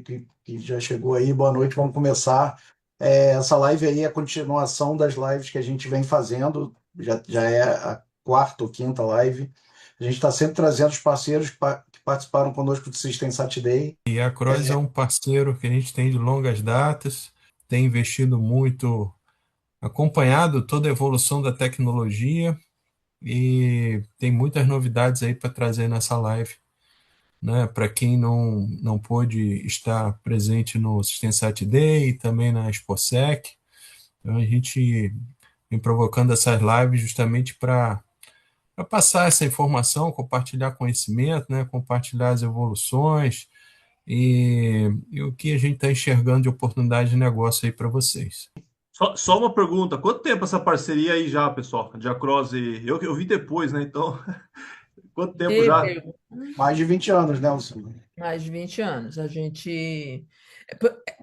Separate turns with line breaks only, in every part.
que já chegou aí. Boa noite, vamos começar. Essa live aí é a continuação das lives que a gente vem fazendo, já é a quarta ou quinta live. A gente está sempre trazendo os parceiros que participaram conosco do System Sat Day.
E a Cross é um parceiro que a gente tem de longas datas, tem investido muito, acompanhado toda a evolução da tecnologia e tem muitas novidades aí para trazer nessa live, né? Para quem não pôde estar presente no System Day e também na ExpoSec, então a gente vem provocando essas lives justamente para passar essa informação, compartilhar conhecimento, né? Compartilhar as evoluções e o que a gente está enxergando de oportunidade de negócio aí para vocês.
Só uma pergunta, quanto tempo essa parceria aí já, pessoal? De Across e... Eu vi depois, né? Então, quanto tempo
E
já?
pergunta,
Mais de 20 anos, Nelson.
mais de 20 anos.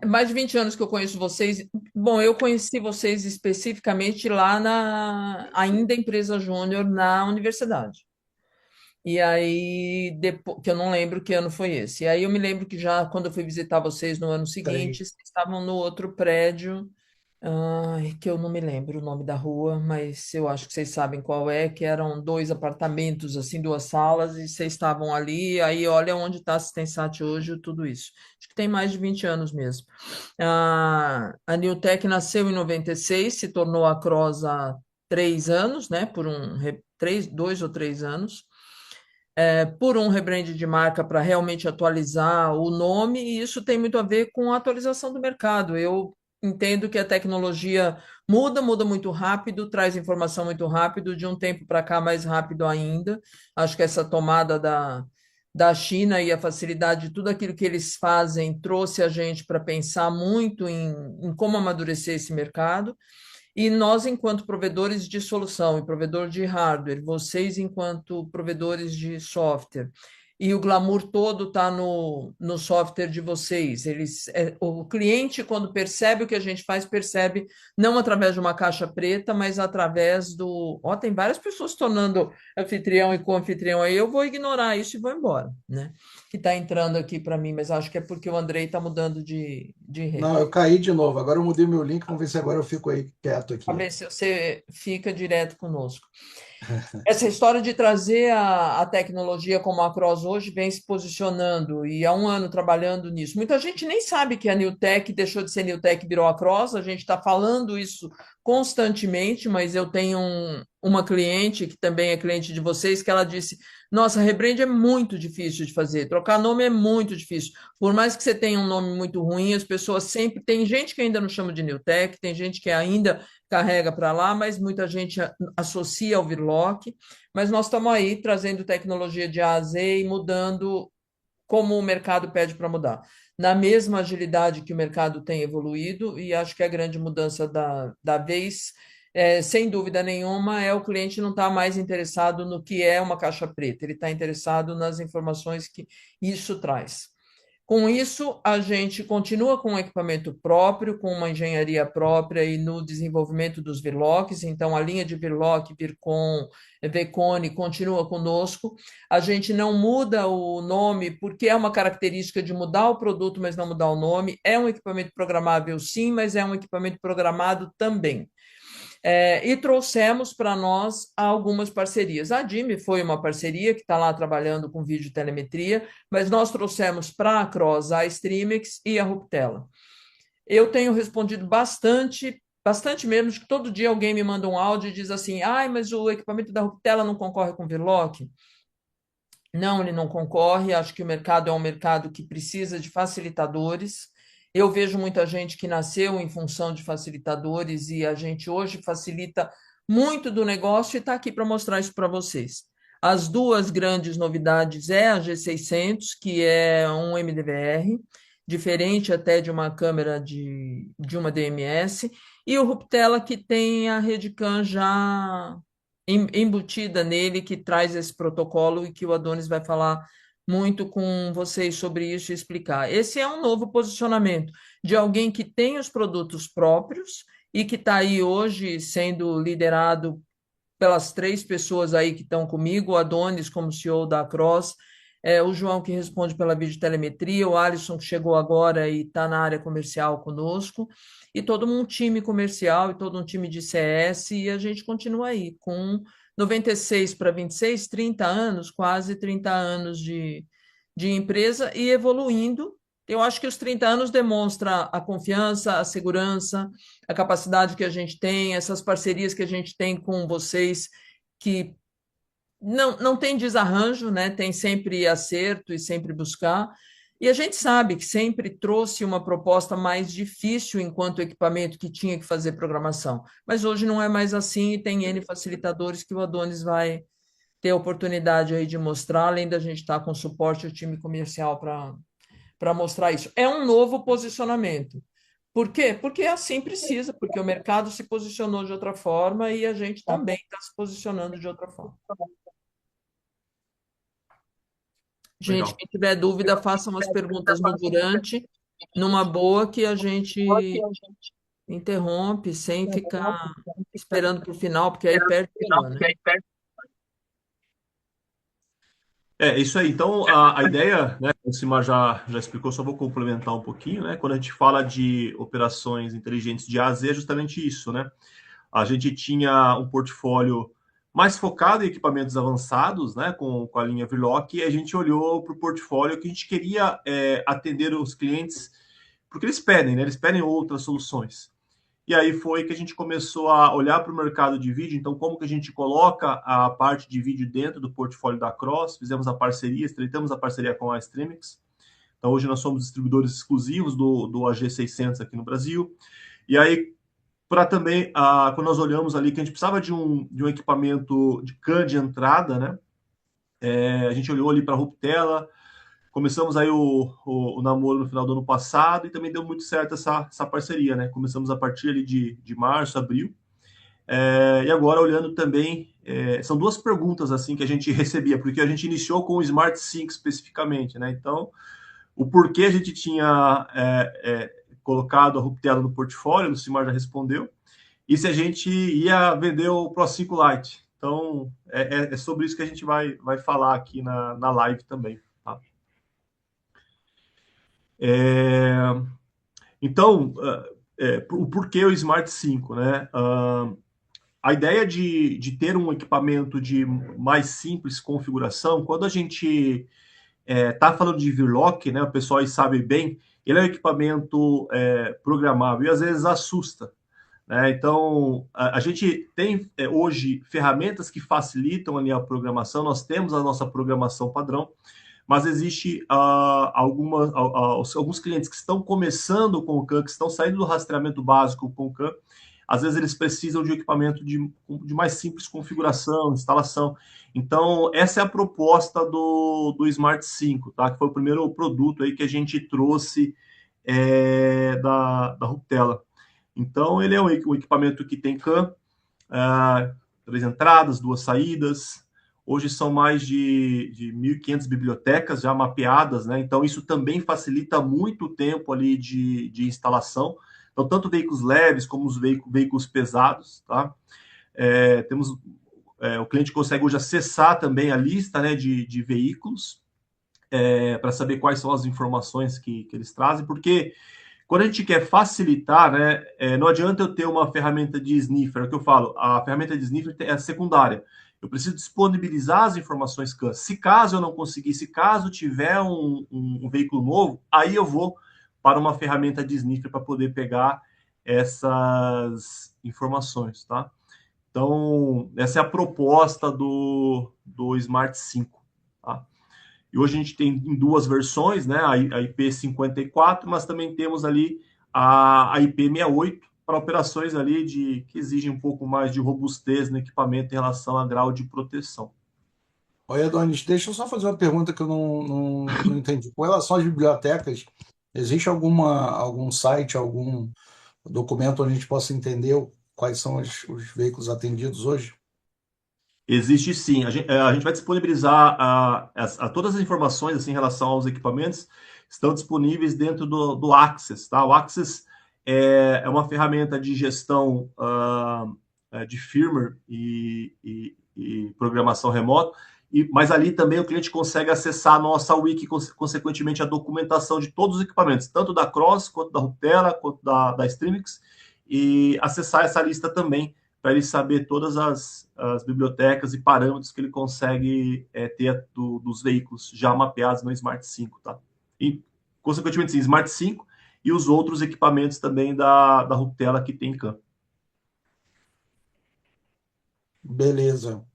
Mais de 20 anos que eu conheço vocês. Bom, eu conheci vocês especificamente lá ainda empresa júnior na universidade. E aí, depois, que eu não lembro que ano foi esse. E aí eu me lembro que já quando eu fui visitar vocês no ano
Três.
seguinte, vocês estavam no outro prédio. Ai, que eu não me lembro o nome da rua, mas eu acho que vocês sabem qual é, que eram dois apartamentos, assim, duas salas, e vocês estavam ali, aí olha onde está a Assistensat hoje, tudo isso. Acho que tem mais de 20 anos mesmo. A Newtek nasceu em 96, se tornou a Cross há 3 anos, né, três, 2 ou 3 anos, por um rebrand de marca para realmente atualizar o nome, e isso tem muito a ver com a atualização do mercado. Eu entendo que a tecnologia muda muito rápido, traz informação muito rápido, de um tempo para cá mais rápido ainda. Acho que essa tomada da China e a facilidade de tudo aquilo que eles fazem trouxe a gente para pensar muito em como amadurecer esse mercado. E nós, enquanto provedores de solução e provedor de hardware, vocês, enquanto provedores de software, e o glamour todo está no software de vocês. O cliente, quando percebe o que a gente faz, percebe não através de uma caixa preta, mas através do. Ó, tem várias pessoas se tornando anfitrião e co-anfitrião aí, eu vou ignorar isso e vou embora, né? Que está entrando aqui para mim, mas acho que é porque o Andrei está mudando de
Não,
rede.
eu caí de novo. Agora eu mudei meu link. Vamos ver se agora eu fico aí quieto
Para
aqui.
ver se você fica direto conosco. Essa história de trazer a tecnologia como a Cross hoje vem se posicionando e há um ano trabalhando nisso. Muita gente nem sabe que a Newtek deixou de ser Newtek e virou a Cross, a gente está falando isso constantemente, mas eu tenho uma cliente que também é cliente de vocês, que ela disse: Nossa, rebrand é muito difícil de fazer, trocar nome é muito difícil. Por mais que você tenha um nome muito ruim, as pessoas sempre. Tem gente que ainda não chama de Newtek, tem gente que ainda carrega para lá, mas muita gente associa ao Virlock. Mas nós estamos aí trazendo tecnologia de A a Z e mudando como o mercado pede para mudar. Na mesma agilidade que o mercado tem evoluído, e acho que a grande mudança da vez, sem dúvida nenhuma, é o cliente não estar mais interessado no que é uma caixa preta, ele está interessado nas informações que isso traz. Com isso, a gente continua com um equipamento próprio, com uma engenharia própria e no desenvolvimento dos Virlocks. Então, a linha de Virlock, Vircon, Vcone continua conosco. A gente não muda o nome porque é uma característica de mudar o produto, mas não mudar o nome. É um equipamento programável, sim, mas é um equipamento programado também. E trouxemos para nós algumas parcerias. A DIME foi uma parceria que está lá trabalhando com vídeo telemetria, mas nós trouxemos para a Cross a Streamix e a Ruptela. Eu tenho respondido bastante mesmo, que todo dia alguém me manda um áudio e diz assim: ai, mas o equipamento da Ruptela não concorre com o Virlock? Não, ele não concorre. Acho que o mercado é um mercado que precisa de facilitadores. Eu vejo muita gente que nasceu em função de facilitadores e a gente hoje facilita muito do negócio e está aqui para mostrar isso para vocês. As duas grandes novidades é a G600, que é um MDVR, diferente até de uma câmera de uma DMS, e o Ruptela, que tem a Redcam já embutida nele, que traz esse protocolo e que o Adonis vai falar muito com vocês sobre isso e explicar. Esse é um novo posicionamento de alguém que tem os produtos próprios e que está aí hoje sendo liderado pelas três pessoas aí que estão comigo, o Adonis como CEO da Cross, o João que responde pela videotelemetria, o Alisson que chegou agora e está na área comercial conosco, e todo um time comercial e todo um time de CS, e a gente continua aí com 96 para 26, 30 anos, quase 30 anos de empresa e evoluindo. Eu acho que os 30 anos demonstra a confiança, a segurança, a capacidade que a gente tem, essas parcerias que a gente tem com vocês, que não tem desarranjo, né? Tem sempre acerto e sempre buscar. E a gente sabe que sempre trouxe uma proposta mais difícil enquanto equipamento que tinha que fazer programação. Mas hoje não é mais assim e tem N facilitadores que o Adonis vai ter a oportunidade aí de mostrar, além da gente estar com suporte o time comercial para mostrar isso. É um novo posicionamento. Por quê? Porque assim precisa, porque o mercado se posicionou de outra forma e a gente também está se posicionando de outra forma. Gente,
Legal.
quem tiver dúvida, façam as perguntas no durante, numa boa, que a gente interrompe sem ficar esperando para o final, porque aí perde o final, né?
É isso aí. Então, a ideia, né, o Simar já explicou, só vou complementar um pouquinho, né? Quando a gente fala de operações inteligentes de A a Z, é justamente isso, né? A gente tinha um portfólio mais focado em equipamentos avançados, né, com a linha Virlock, e a gente olhou para o portfólio que a gente queria atender os clientes, porque eles pedem, né? Eles pedem outras soluções. E aí foi que a gente começou a olhar para o mercado de vídeo, então como que a gente coloca a parte de vídeo dentro do portfólio da Cross, fizemos a parceria, estreitamos a parceria com a Streamix, então hoje nós somos distribuidores exclusivos do AG600 aqui no Brasil, e aí para também, quando nós olhamos ali que a gente precisava de um equipamento de CAN de entrada, né, a gente olhou ali para a Ruptela, começamos aí o namoro no final do ano passado e também deu muito certo essa parceria, né? Começamos a partir ali de março, abril. E agora olhando também, são duas perguntas assim que a gente recebia, porque a gente iniciou com o Smart Sync especificamente, né? Então, o porquê a gente tinha colocado a Ruptela no portfólio, o Simar já respondeu, e se a gente ia vender o Pro 5 Lite. Então, é sobre isso que a gente vai falar aqui na live também. Tá? Então, o porquê o Smart 5, né? A ideia de ter um equipamento de mais simples configuração, quando a gente está falando de Virlock, né? O pessoal aí sabe bem, ele é um equipamento programável e às vezes assusta. Né? Então, a gente tem hoje ferramentas que facilitam ali a programação, nós temos a nossa programação padrão, mas existe alguns clientes que estão começando com o CAN, que estão saindo do rastreamento básico com o CAN, às vezes eles precisam de um equipamento de mais simples configuração, instalação. Então, essa é a proposta do Smart 5, tá? Que foi o primeiro produto aí que a gente trouxe da Ruptela. Então, ele é um equipamento que tem CAN, 3 entradas, 2 saídas. Hoje são mais de 1.500 bibliotecas já mapeadas, né? Então, isso também facilita muito o tempo ali de instalação. Então, tanto veículos leves como os veículos pesados, tá? O cliente consegue hoje acessar também a lista, né, de veículos para saber quais são as informações que eles trazem, porque quando a gente quer facilitar, né, não adianta eu ter uma ferramenta de sniffer, é o que eu falo, a ferramenta de sniffer é secundária. Eu preciso disponibilizar as informações CAN. Se caso eu não conseguir, se caso tiver um veículo novo, aí eu vou para uma ferramenta de sniffer para poder pegar essas informações, tá? Então, essa é a proposta do Smart 5, tá? E hoje a gente tem em duas versões, né? A IP54, mas também temos ali a IP68 para operações ali que exigem um pouco mais de robustez no equipamento em relação a grau de proteção.
Oi, Adonis, deixa eu só fazer uma pergunta que eu não entendi. Com relação às bibliotecas, existe algum site, algum documento onde a gente possa entender quais são os veículos atendidos hoje?
Existe sim. A gente vai disponibilizar todas as informações assim, em relação aos equipamentos, estão disponíveis dentro do Access. Tá? O Access é uma ferramenta de gestão de firmware e programação remota, Mas ali também o cliente consegue acessar a nossa wiki, consequentemente a documentação de todos os equipamentos, tanto da Cross, quanto da Ruptela, quanto da Streamix, e acessar essa lista também, para ele saber todas as bibliotecas e parâmetros que ele consegue ter dos veículos já mapeados no Smart 5, tá? E, consequentemente, sim, Smart 5 e os outros equipamentos também da Ruptela que tem em campo.
Beleza.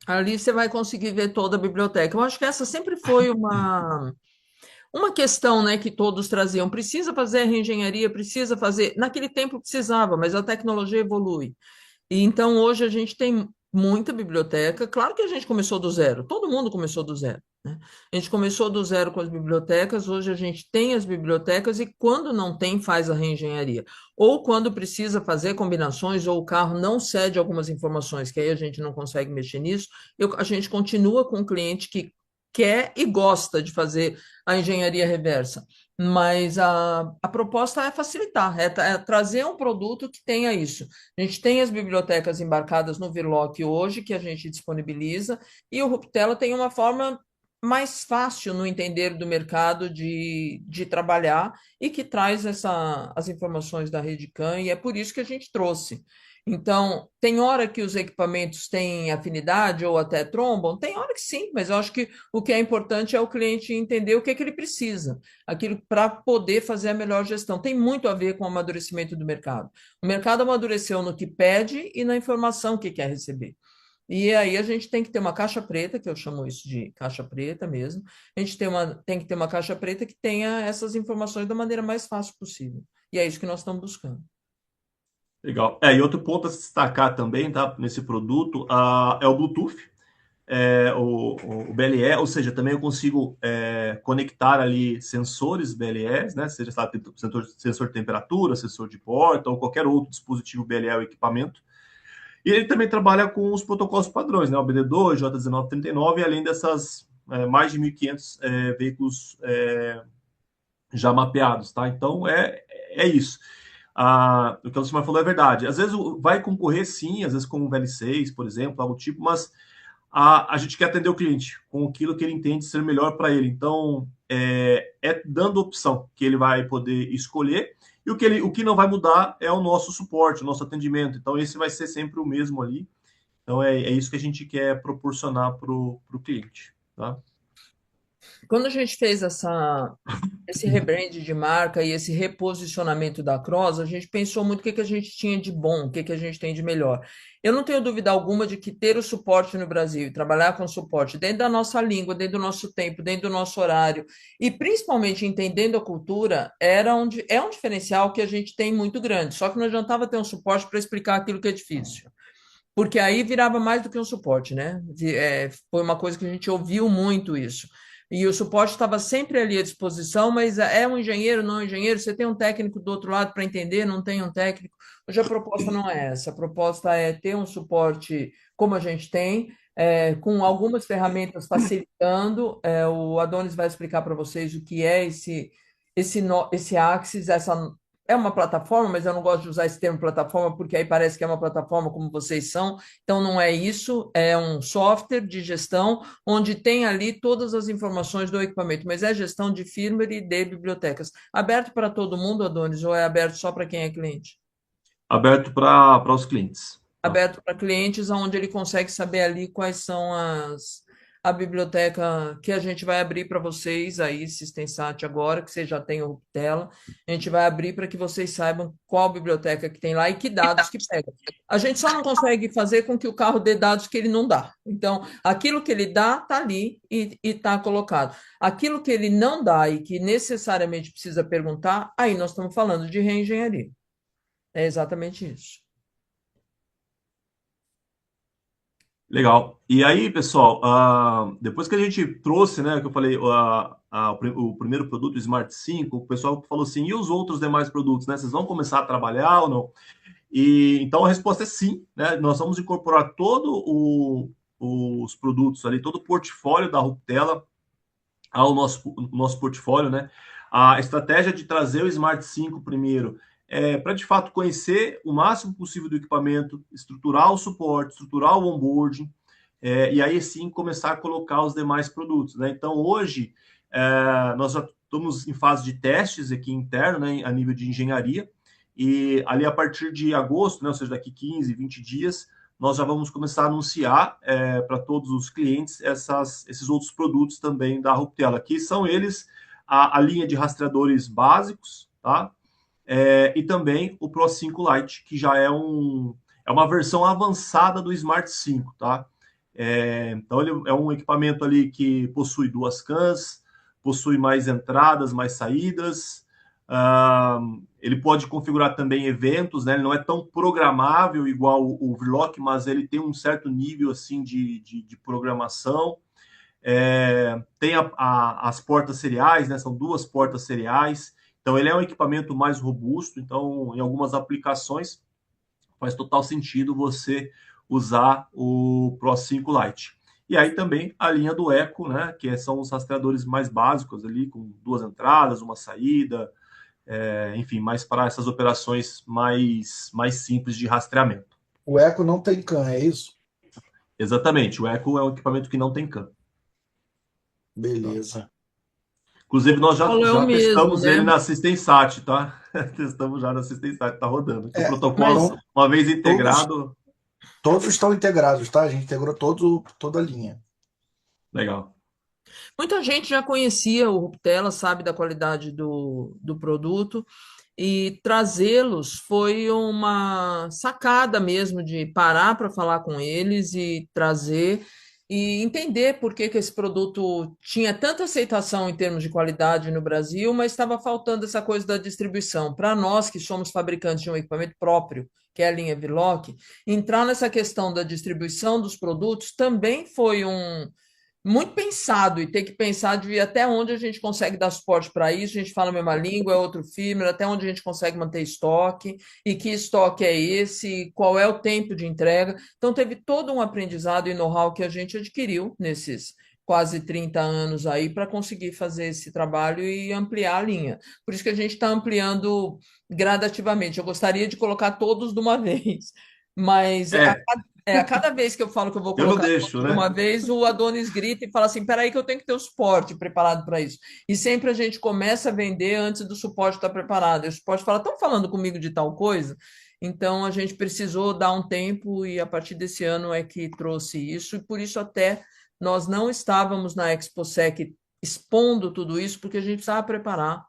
Ali você vai conseguir ver toda a biblioteca. Eu acho que essa sempre foi uma questão, né, que todos traziam. Precisa fazer reengenharia, precisa fazer. Naquele tempo precisava, mas a tecnologia evolui. E então hoje a gente tem muita biblioteca. Claro que a gente começou do zero, todo mundo começou do zero, né? A gente começou do zero com as bibliotecas, hoje a gente tem as bibliotecas e quando não tem, faz a reengenharia. Ou quando precisa fazer combinações, ou o carro não cede algumas informações, que aí a gente não consegue mexer nisso, a gente continua com o cliente que quer e gosta de fazer a engenharia reversa. Mas a proposta é facilitar, é trazer um produto que tenha isso. A gente tem as bibliotecas embarcadas no Veloc hoje, que a gente disponibiliza, e o Ruptela tem uma forma mais fácil no entender do mercado de trabalhar e que traz as informações da Rede CAN, e é por isso que a gente trouxe. Então, tem hora que os equipamentos têm afinidade ou até trombam? Tem hora que sim, mas eu acho que o que é importante é o cliente entender o que é que ele precisa, aquilo para poder fazer a melhor gestão. Tem muito a ver com o amadurecimento do mercado. O mercado amadureceu no que pede e na informação que quer receber. E aí a gente tem que ter uma caixa preta, que eu chamo isso de caixa preta mesmo. A gente tem que ter uma caixa preta que tenha essas informações da maneira mais fácil possível. E é isso que nós estamos buscando.
Legal. E outro ponto a se destacar também, tá, nesse produto, é o Bluetooth, o BLE, ou seja, também eu consigo conectar ali sensores BLEs, né, seja sabe, sensor de temperatura, sensor de porta ou qualquer outro dispositivo BLE ou equipamento. E ele também trabalha com os protocolos padrões, né, o BD2, J1939, além dessas mais de 1.500 veículos já mapeados, tá? Então é isso. O que o Lucimar falou é verdade. Às vezes vai concorrer sim, às vezes com um VL6, por exemplo, algo tipo, mas a gente quer atender o cliente com aquilo que ele entende ser melhor para ele. Então, dando opção que ele vai poder escolher, e o que não vai mudar é o nosso suporte, o nosso atendimento. Então, esse vai ser sempre o mesmo ali. Então, é isso que a gente quer proporcionar para o cliente, tá?
Quando a gente fez esse rebrand de marca e esse reposicionamento da Cross, a gente pensou muito o que a gente tinha de bom, o que a gente tem de melhor. Eu não tenho dúvida alguma de que ter o suporte no Brasil, trabalhar com suporte dentro da nossa língua, dentro do nosso tempo, dentro do nosso horário, e principalmente entendendo a cultura, é um diferencial que a gente tem muito grande. Só que não adiantava ter um suporte para explicar aquilo que é difícil. Porque aí virava mais do que um suporte, né? Foi uma coisa que a gente ouviu muito isso. E o suporte estava sempre ali à disposição, mas é um engenheiro, não é um engenheiro? Você tem um técnico do outro lado para entender, não tem um técnico. Hoje a proposta não é essa. A proposta é ter um suporte como a gente tem, com algumas ferramentas facilitando. O Adonis vai explicar para vocês o que é esse Axis, é uma plataforma, mas eu não gosto de usar esse termo plataforma, porque aí parece que é uma plataforma como vocês são. Então, não é isso, é um software de gestão, onde tem ali todas as informações do equipamento, mas é gestão de firmware e de bibliotecas. Aberto para todo mundo, Adonis, ou é aberto só para quem é cliente?
Aberto para os clientes. Tá?
Aberto para clientes, onde ele consegue saber ali quais são a biblioteca que a gente vai abrir para vocês aí, Sistensat agora, que vocês já têm o Ruptela, a gente vai abrir para que vocês saibam qual biblioteca que tem lá e que dados que pega. A gente só não consegue fazer com que o carro dê dados que ele não dá. Então, aquilo que ele dá está ali e está colocado. Aquilo que ele não dá e que necessariamente precisa perguntar, aí nós estamos falando de reengenharia. É exatamente isso.
Legal. E aí, pessoal, depois que a gente trouxe, né, que eu falei, o primeiro produto, o Smart 5, o pessoal falou assim, e os outros demais produtos, né? Vocês vão começar a trabalhar ou não? E então a resposta é sim, né? Nós vamos incorporar os produtos ali, todo o portfólio da Ruptela ao nosso portfólio, né? A estratégia de trazer o Smart 5 primeiro para de fato conhecer o máximo possível do equipamento, estruturar o suporte, estruturar o onboarding, e aí sim começar a colocar os demais produtos, né? Então, hoje, nós já estamos em fase de testes aqui interno, né, a nível de engenharia, e ali a partir de agosto, né, ou seja, daqui 15, 20 dias, nós já vamos começar a anunciar para todos os clientes esses outros produtos também da Ruptela, que são eles a linha de rastreadores básicos, tá? E também o Pro 5 Lite, que já é uma versão avançada do Smart 5, tá? Então, ele é um equipamento ali que possui duas cams, possui mais entradas, mais saídas. Ele pode configurar também eventos, né? Ele não é tão programável igual o Vrlock, mas ele tem um certo nível assim de programação. Tem as portas seriais, né? São duas portas seriais. Então, ele é um equipamento mais robusto. Então, em algumas aplicações, faz total sentido você usar o Pro 5 Lite. E aí também a linha do Eco, né, que são os rastreadores mais básicos ali, com duas entradas, uma saída, enfim, mais para essas operações mais simples de rastreamento.
O Eco não tem CAN, é isso?
Exatamente, o Eco é um equipamento que não tem CAN.
Beleza.
Inclusive, nós já
mesmo,
testamos
né?
ele na Systemsat, tá? Testamos já na Systemsat, tá rodando. O protocolo,
Então,
uma vez integrado...
todos estão integrados, tá? A gente integrou toda a linha.
Legal.
Muita gente já conhecia o Ruptela, sabe da qualidade do produto, e trazê-los foi uma sacada mesmo de parar para falar com eles e trazer e entender por que esse produto tinha tanta aceitação em termos de qualidade no Brasil, mas estava faltando essa coisa da distribuição. Para nós que somos fabricantes de um equipamento próprio, que é a linha Vrlock, entrar nessa questão da distribuição dos produtos também foi muito pensado e ter que pensar de ver até onde a gente consegue dar suporte para isso. A gente fala a mesma língua, é outro firmware, até onde a gente consegue manter estoque e que estoque é esse, qual é o tempo de entrega. Então, teve todo um aprendizado e know-how que a gente adquiriu nesses quase 30 anos aí para conseguir fazer esse trabalho e ampliar a linha. Por isso que a gente está ampliando gradativamente. Eu gostaria de colocar todos de uma vez, mas a cada vez que eu falo que eu vou
Eu não
colocar
deixo,
de
né?
uma vez, o Adonis grita e fala assim: peraí, que eu tenho que ter o suporte preparado para isso. E sempre a gente começa a vender antes do suporte estar preparado. E o suporte fala: estão falando comigo de tal coisa? Então a gente precisou dar um tempo e a partir desse ano é que trouxe isso, e por isso até nós não estávamos na ExpoSec expondo tudo isso, porque a gente precisava preparar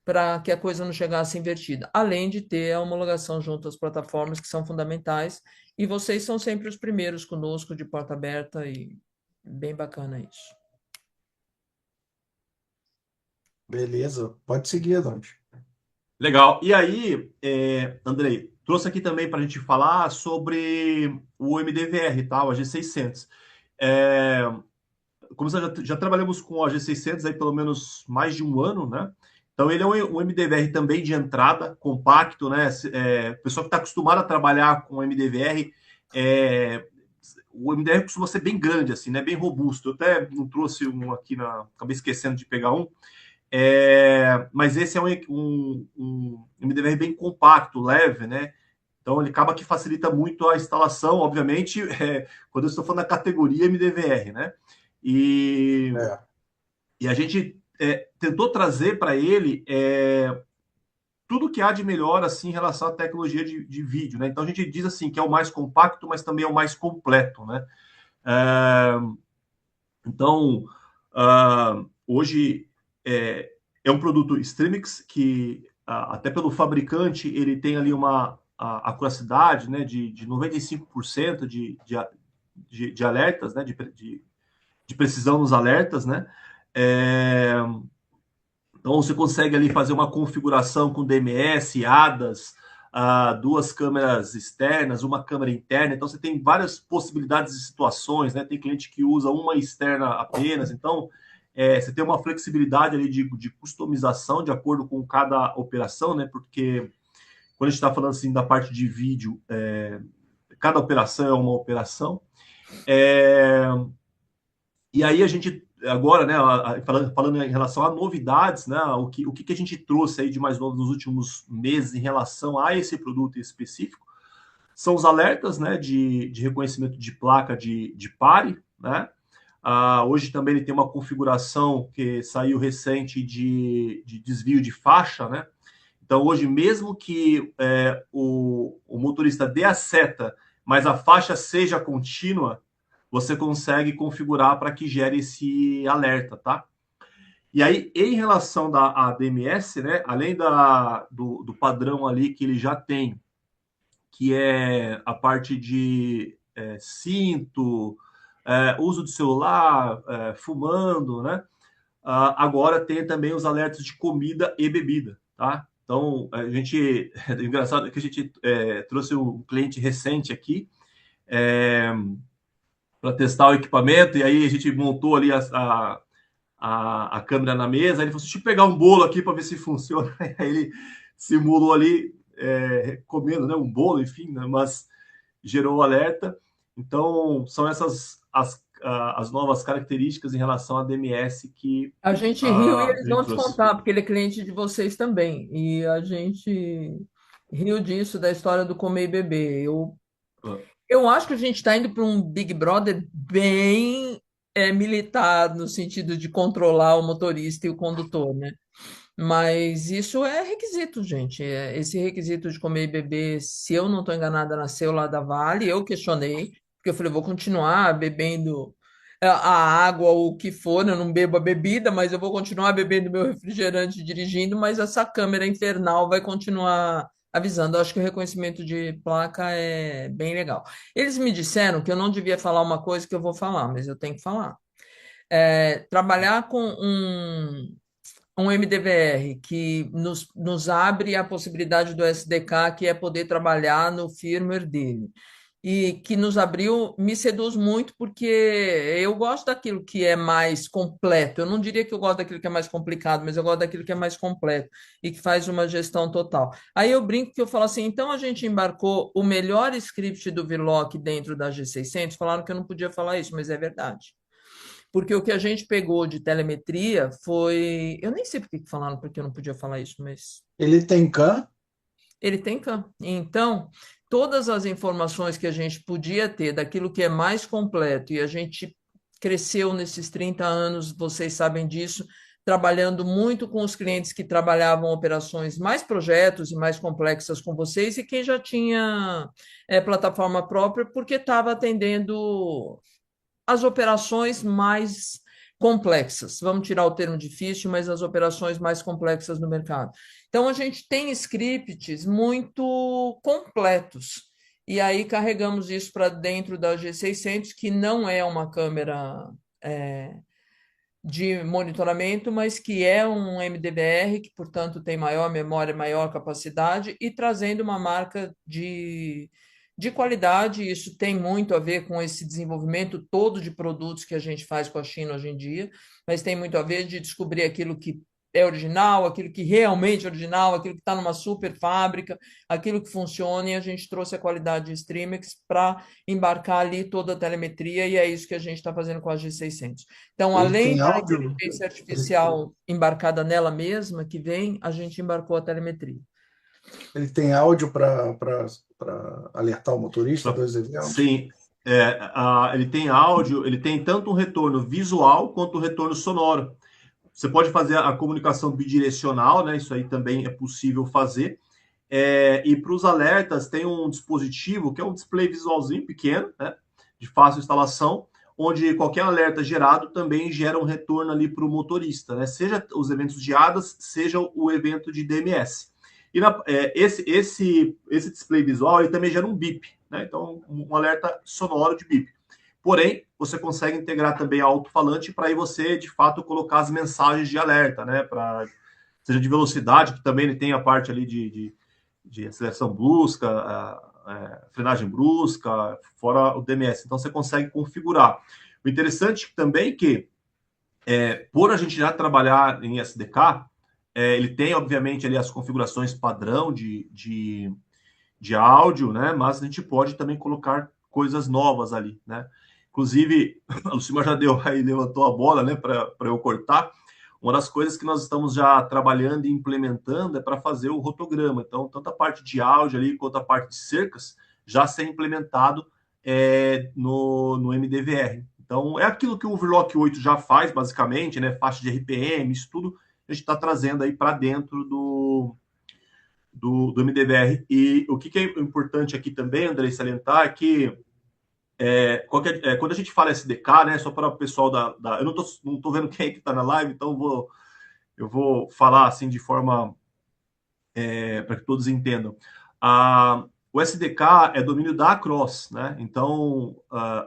para que a coisa não chegasse invertida, além de ter a homologação junto às plataformas que são fundamentais, e vocês são sempre os primeiros conosco de porta aberta e bem bacana isso.
Beleza. Pode seguir, Adonis.
Legal. E aí, Andrei, trouxe aqui também para a gente falar sobre o MDVR, tá? O AG600. Como já trabalhamos com o AG600 aí pelo menos mais de um ano, né? Então, ele é um MDVR também de entrada, compacto, né? O pessoal que está acostumado a trabalhar com MDVR, o MDVR costuma ser bem grande, assim, né? Bem robusto. Eu até não trouxe um aqui, acabei esquecendo de pegar um. Mas esse é um MDVR bem compacto, leve, né? Então, ele acaba que facilita muito a instalação, obviamente, quando eu estou falando da categoria MDVR, né? E a gente tentou trazer para ele tudo que há de melhor assim, em relação à tecnologia de vídeo, né? Então, a gente diz assim que é o mais compacto, mas também é o mais completo, né? Então, hoje é um produto Streamix que, até pelo fabricante, ele tem ali uma acuracidade, né, de 95% de alertas, né, de precisão nos alertas, né? Então, você consegue ali fazer uma configuração com DMS, ADAS, duas câmeras externas, uma câmera interna. Então, você tem várias possibilidades de situações, né? Tem cliente que usa uma externa apenas. Então, você tem uma flexibilidade ali de customização de acordo com cada operação, né? Porque quando a gente está falando assim da parte de vídeo, cada operação é uma operação. E aí a gente agora, né, falando em relação a novidades, né, o que a gente trouxe aí de mais novo nos últimos meses em relação a esse produto específico, são os alertas, né, de reconhecimento de placa de pare, né? Hoje também ele tem uma configuração que saiu recente de desvio de faixa, né? Então, hoje, mesmo que o motorista dê a seta, mas a faixa seja contínua, você consegue configurar para que gere esse alerta, tá? E aí, em relação à DMS, né, além do padrão ali que ele já tem, que é a parte de cinto, uso de celular, fumando, né? Agora tem também os alertas de comida e bebida, tá? Então, a gente... É engraçado que a gente trouxe um cliente recente aqui para testar o equipamento, e aí a gente montou ali a câmera na mesa, aí ele falou assim, deixa eu pegar um bolo aqui para ver se funciona. Aí ele simulou ali comendo, né, um bolo, enfim, né, mas gerou o alerta. Então, são essas as novas características em relação à DMS que
A gente riu e
a
eles vão
gente
te
trouxe.
contar, porque ele é cliente de vocês também. E a gente riu disso, da história do comer e beber. Eu acho que a gente está indo para um Big Brother bem militar, no sentido de controlar o motorista e o condutor, né? Mas isso é requisito, gente. Esse requisito de comer e beber, se eu não estou enganada, nasceu lá da Vale. Eu questionei, porque eu falei, vou continuar bebendo a água ou o que for, eu não bebo a bebida, mas eu vou continuar bebendo meu refrigerante e dirigindo, mas essa câmera infernal vai continuar avisando. Eu acho que o reconhecimento de placa é bem legal. Eles me disseram que eu não devia falar uma coisa que eu vou falar, mas eu tenho que falar. Trabalhar com um MDVR que nos abre a possibilidade do SDK, que é poder trabalhar no firmware dele. E que nos abriu, me seduz muito, porque eu gosto daquilo que é mais completo. Eu não diria que eu gosto daquilo que é mais complicado, mas eu gosto daquilo que é mais completo e que faz uma gestão total. Aí eu brinco que eu falo assim, então a gente embarcou o melhor script do Veloc dentro da G600, falaram que eu não podia falar isso, mas é verdade. Porque o que a gente pegou de telemetria foi. Eu nem sei por que falaram, porque eu não podia falar isso, mas
Ele tem CAN?
ele tem CAM. Então, todas as informações que a gente podia ter daquilo que é mais completo, e a gente cresceu nesses 30 anos, vocês sabem disso, trabalhando muito com os clientes que trabalhavam operações mais projetos e mais complexas com vocês, e quem já tinha plataforma própria, porque estava atendendo as operações mais complexas. Vamos tirar o termo difícil, mas as operações mais complexas no mercado. Então, a gente tem scripts muito completos. E aí carregamos isso para dentro da G600, que não é uma câmera de monitoramento, mas que é um MDBR, que, portanto, tem maior memória, maior capacidade, e trazendo uma marca de qualidade. Isso tem muito a ver com esse desenvolvimento todo de produtos que a gente faz com a China hoje em dia, mas tem muito a ver de descobrir aquilo que é original, aquilo que realmente é original, aquilo que está numa super fábrica, aquilo que funciona, e a gente trouxe a qualidade de Streamex para embarcar ali toda a telemetria, e é isso que a gente está fazendo com a G600. Então,
Ele
além
tem
da
áudio?
inteligência
Ele,
artificial embarcada nela mesma, que vem, a gente embarcou a telemetria.
ele tem áudio para alertar o motorista dos eventos?
Sim, ele tem áudio, ele tem tanto um retorno visual quanto um retorno sonoro. Você pode fazer a comunicação bidirecional, né? Isso aí também é possível fazer. E para os alertas, tem um dispositivo que é um display visualzinho pequeno, né? De fácil instalação, onde qualquer alerta gerado também gera um retorno ali para o motorista, né? Seja os eventos de ADAS, seja o evento de DMS. E esse display visual ele também gera um bip, né? Então, um alerta sonoro de bip. Porém, você consegue integrar também a alto-falante para aí você, de fato, colocar as mensagens de alerta, né? Seja de velocidade, que também ele tem a parte ali de aceleração brusca, frenagem brusca, fora o DMS. Então, você consegue configurar. O interessante também é que, por a gente já trabalhar em SDK, ele tem, obviamente, ali as configurações padrão de áudio, né? Mas a gente pode também colocar coisas novas ali, né? Inclusive, a Lucimar já levantou a bola, né, para eu cortar. Uma das coisas que nós estamos já trabalhando e implementando é para fazer o rotograma. Então, tanto a parte de áudio ali quanto a parte de cercas já ser implementado no MDVR. Então, é aquilo que o Overclock 8 já faz, basicamente, né? Faixa de RPM, isso tudo a gente está trazendo aí para dentro do MDVR. E o que é importante aqui também, Andrei, salientar, é que quando a gente fala SDK, né? Só para o pessoal eu não tô vendo quem é que está na live, então eu vou falar assim de forma para que todos entendam. O SDK é domínio da Across, né? Então,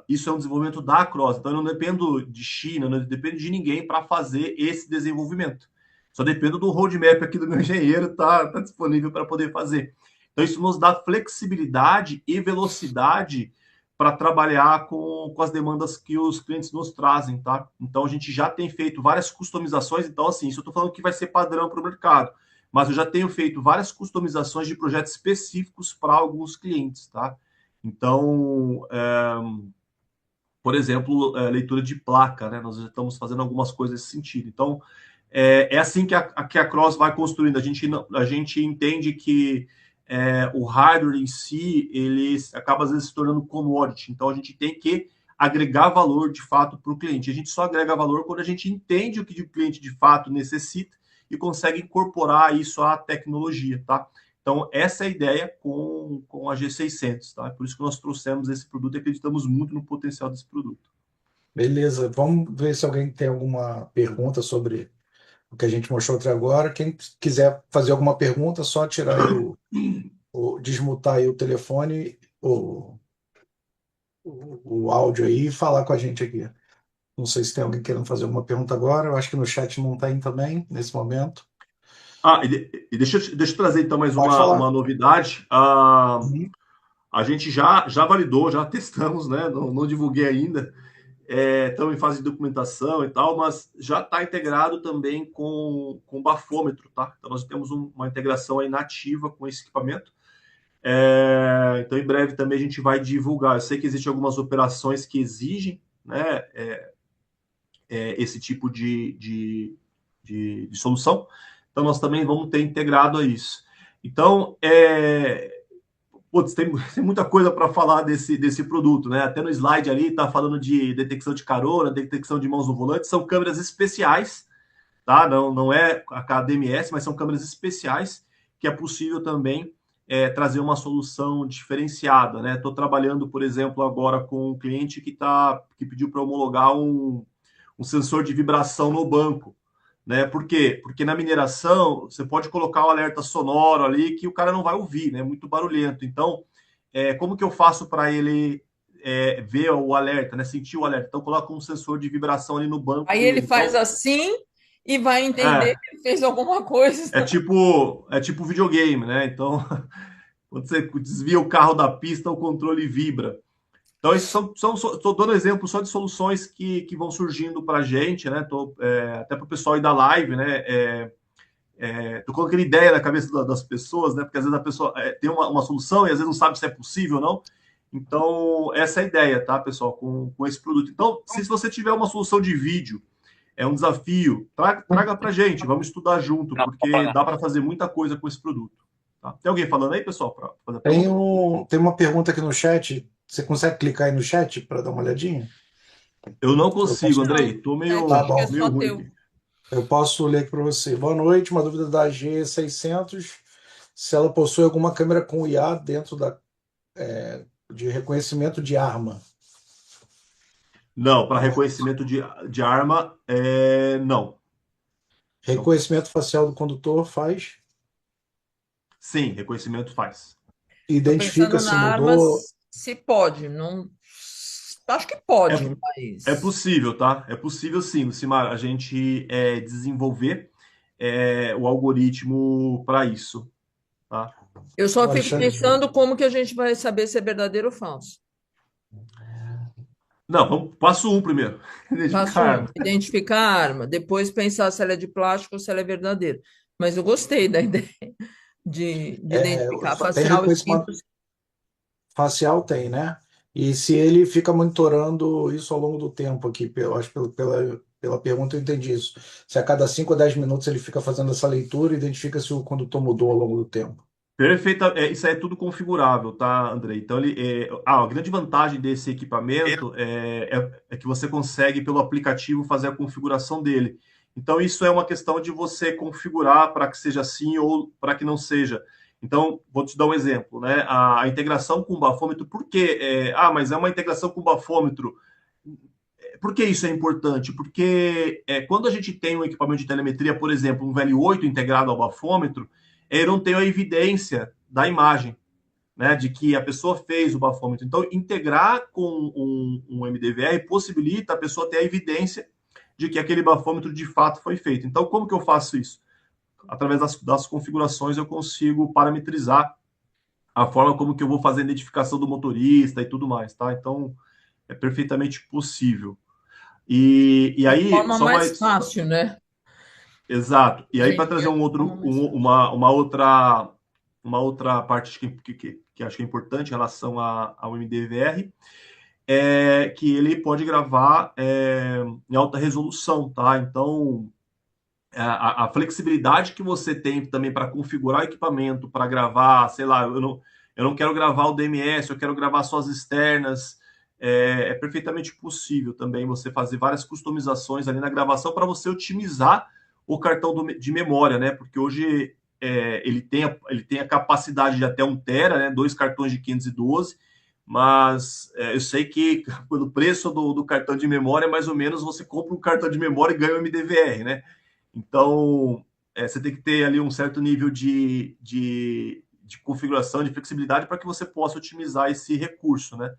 isso é um desenvolvimento da Across. Então, eu não dependo de China, não dependo de ninguém para fazer esse desenvolvimento. Só dependo do roadmap aqui do meu engenheiro, tá disponível para poder fazer. Então, isso nos dá flexibilidade e velocidade para trabalhar com as demandas que os clientes nos trazem, tá? Então, a gente já tem feito várias customizações. Então, assim, isso eu estou falando que vai ser padrão para o mercado, mas eu já tenho feito várias customizações de projetos específicos para alguns clientes, tá? Então, por exemplo, leitura de placa, né? Nós já estamos fazendo algumas coisas nesse sentido. Então, é assim que a Cross vai construindo. A gente entende que o hardware em si, ele acaba às vezes se tornando commodity. Então, a gente tem que agregar valor de fato para o cliente. A gente só agrega valor quando a gente entende o que o cliente de fato necessita e consegue incorporar isso à tecnologia, tá? Então, essa é a ideia com a G600, tá? Por isso que nós trouxemos esse produto e acreditamos muito no potencial desse produto.
Beleza, vamos ver se alguém tem alguma pergunta sobre o que a gente mostrou até agora. Quem quiser fazer alguma pergunta, só tirar aí desmutar aí o telefone, o áudio aí e falar com a gente aqui. Não sei se tem alguém querendo fazer alguma pergunta agora. Eu acho que no chat não tem também, nesse momento.
Deixa eu trazer então mais
Pode falar.
uma novidade. A gente já validou, já testamos, né? Não divulguei ainda. Estamos em fase de documentação e tal, mas já está integrado também com bafômetro, tá? Então nós temos uma integração aí nativa com esse equipamento. Então em breve também a gente vai divulgar. Eu sei que existem algumas operações que exigem, né, esse tipo de solução. Então nós também vamos ter integrado a isso. Então, tem muita coisa para falar desse produto, né? Até no slide ali está falando de detecção de carona, detecção de mãos no volante, são câmeras especiais, tá? Não é a KDMS, mas são câmeras especiais que é possível também trazer uma solução diferenciada, né? Estou trabalhando, por exemplo, agora com um cliente que pediu para homologar um sensor de vibração no banco. Né? Por quê? Porque na mineração você pode colocar o alerta sonoro ali que o cara não vai ouvir, né? Muito barulhento. Então, como que eu faço para ele ver o alerta, né? Sentir o alerta? Então, coloca um sensor de vibração ali no banco
Aí
dele.
ele faz
Então,
assim e vai entender que ele fez alguma coisa.
é tipo videogame, né? Então, quando você desvia o carro da pista, o controle vibra. Então, estou dando exemplo só de soluções que vão surgindo para a gente, né? Até para o pessoal aí da live, né? Estou colocando ideia na cabeça das pessoas, né? Porque às vezes a pessoa tem uma solução e às vezes não sabe se é possível ou não. Então, essa é a ideia, tá, pessoal, com esse produto. Então, se você tiver uma solução de vídeo, é um desafio, traga para a gente, vamos estudar junto, porque dá para fazer muita coisa com esse produto. Tá? Tem alguém falando aí, pessoal, para fazer a pergunta?
Tem uma pergunta aqui no chat. Você consegue clicar aí no chat para dar uma olhadinha?
Eu não consigo, Andrei. Estou meio,
Tá bom.
meio ruim.
Eu posso ler aqui para você. Boa noite, uma dúvida da G600. Se ela possui alguma câmera com IA dentro de reconhecimento de arma.
Não, para reconhecimento de arma, não.
Reconhecimento facial do condutor faz?
Sim, reconhecimento faz.
Identifica se
arma,
mudou.
se pode. Não... Acho que pode, mas...
É possível, tá? É possível sim, Lucimar, a gente desenvolver o algoritmo para isso. Tá?
Eu só fico
Alexandre,
pensando como que a gente vai saber se é verdadeiro ou falso.
Não, vamos passo 1 primeiro.
Passo um, identificar a arma, depois pensar se ela é de plástico ou se ela é verdadeira. Mas eu gostei da ideia de identificar
tem
facial e
reconhecimento facial, tem, né? E se ele fica monitorando isso ao longo do tempo aqui, acho que pela pergunta eu entendi isso. Se a cada 5 a 10 minutos ele fica fazendo essa leitura, identifica se o condutor mudou ao longo do tempo.
Perfeita, isso aí é tudo configurável, tá, André? Então, a grande vantagem desse equipamento é que você consegue, pelo aplicativo, fazer a configuração dele. Então, isso é uma questão de você configurar para que seja assim ou para que não seja. Então, vou te dar um exemplo, né? A integração com o bafômetro, por quê? Mas é uma integração com o bafômetro. Por que isso é importante? Porque quando a gente tem um equipamento de telemetria, por exemplo, um VL8 integrado ao bafômetro, eu não tenho a evidência da imagem, né, de que a pessoa fez o bafômetro. Então, integrar com um MDVR possibilita a pessoa ter a evidência de que aquele bafômetro de fato foi feito. Então, como que eu faço isso? Através das configurações eu consigo parametrizar a forma como que eu vou fazer a identificação do motorista e tudo mais, tá? Então, é perfeitamente possível. E
De
aí,
forma mais fácil, né?
exato. E
Hoje
aí,
em
para trazer
dia, de
um
forma
outro,
mais fácil.
uma outra parte que acho que é importante em relação ao MDVR, é que ele pode gravar em alta resolução, tá? Então, a flexibilidade que você tem também para configurar o equipamento, para gravar, sei lá, eu não quero gravar o DMS, eu quero gravar só as externas. É perfeitamente possível também você fazer várias customizações ali na gravação para você otimizar o cartão de memória, né? Porque hoje ele tem a capacidade de até 1 TB, né? 2 cartões de 512, mas eu sei que pelo preço do cartão de memória, mais ou menos, você compra um cartão de memória e ganha um MDVR, né? Então, você tem que ter ali um certo nível de configuração, de flexibilidade para que você possa otimizar esse recurso, né?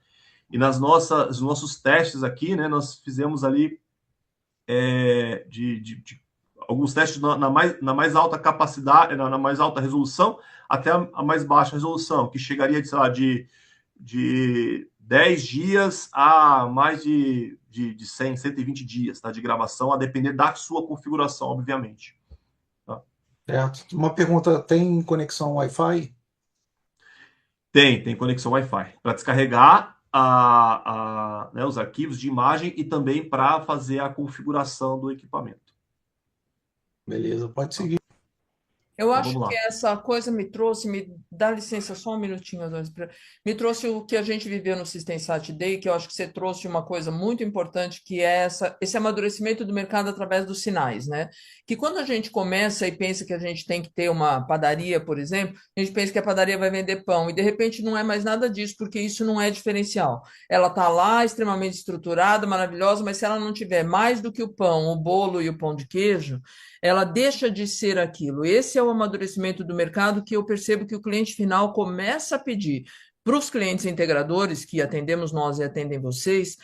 E nos nossos testes aqui, né, nós fizemos ali de alguns testes na mais alta capacidade, na mais alta resolução, até a mais baixa resolução, que chegaria, sei lá, de 10 dias a mais de 100, 120 dias, tá, de gravação, a depender da sua configuração, obviamente. Tá?
Certo. Uma pergunta, tem conexão Wi-Fi?
Tem conexão Wi-Fi para descarregar né, os arquivos de imagem e também para fazer a configuração do equipamento.
Beleza, pode
Tá?
seguir.
Eu
Então
acho
vamos
que
lá.
essa coisa me trouxe, me dá licença só um minutinho, Adonis, me trouxe o que a gente viveu no System Sat Day, que eu acho que você trouxe uma coisa muito importante, que é esse amadurecimento do mercado através dos sinais, né? Que quando a gente começa e pensa que a gente tem que ter uma padaria, por exemplo, a gente pensa que a padaria vai vender pão, e de repente não é mais nada disso, porque isso não é diferencial. Ela está lá, extremamente estruturada, maravilhosa, mas se ela não tiver mais do que o pão, o bolo e o pão de queijo, ela deixa de ser aquilo. Esse é o amadurecimento do mercado que eu percebo que o cliente final começa a pedir para os clientes integradores, que atendemos nós e atendem vocês,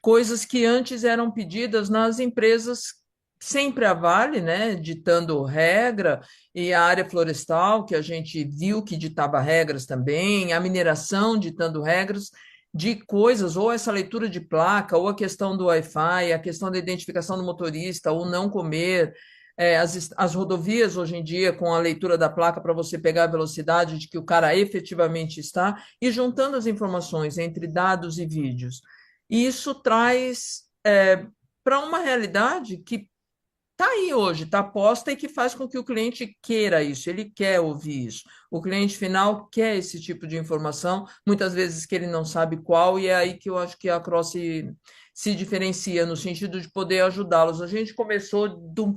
coisas que antes eram pedidas nas empresas, sempre a Vale, né, ditando regra, e a área florestal, que a gente viu que ditava regras também, a mineração ditando regras de coisas, ou essa leitura de placa, ou a questão do Wi-Fi, a questão da identificação do motorista, ou não comer, as rodovias hoje em dia, com a leitura da placa para você pegar a velocidade de que o cara efetivamente está, e juntando as informações entre dados e vídeos. E isso traz para uma realidade que está aí hoje, está posta e que faz com que o cliente queira isso, ele quer ouvir isso. O cliente final quer esse tipo de informação, muitas vezes que ele não sabe qual, e é aí que eu acho que a Cross se diferencia, no sentido de poder ajudá-los. A gente começou do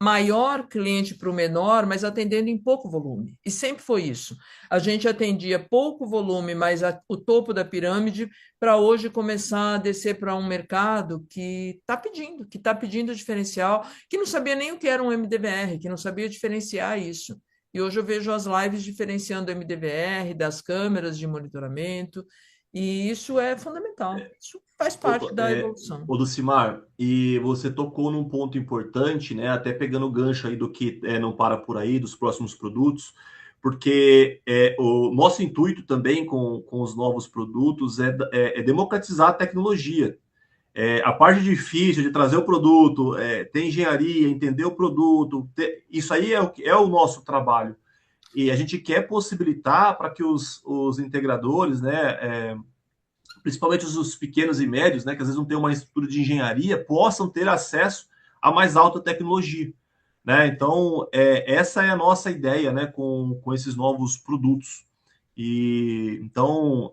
maior cliente para o menor, mas atendendo em pouco volume, e sempre foi isso. A gente atendia pouco volume, mas o topo da pirâmide, para hoje começar a descer para um mercado que está pedindo diferencial, que não sabia nem o que era um MDVR, que não sabia diferenciar isso. E hoje eu vejo as lives diferenciando o MDVR das câmeras de monitoramento, e isso é fundamental. Isso faz parte da evolução.
O Lucimar, e você tocou num ponto importante, né? Até pegando o gancho aí do que não para por aí, dos próximos produtos, porque o nosso intuito também com os novos produtos é democratizar a tecnologia. A parte difícil de trazer o produto, ter engenharia, entender o produto, isso aí é o nosso trabalho. E a gente quer possibilitar para que os integradores, né, principalmente os pequenos e médios, né, que às vezes não têm uma estrutura de engenharia, possam ter acesso à mais alta tecnologia. né? Então, essa é a nossa ideia, né, com esses novos produtos. E então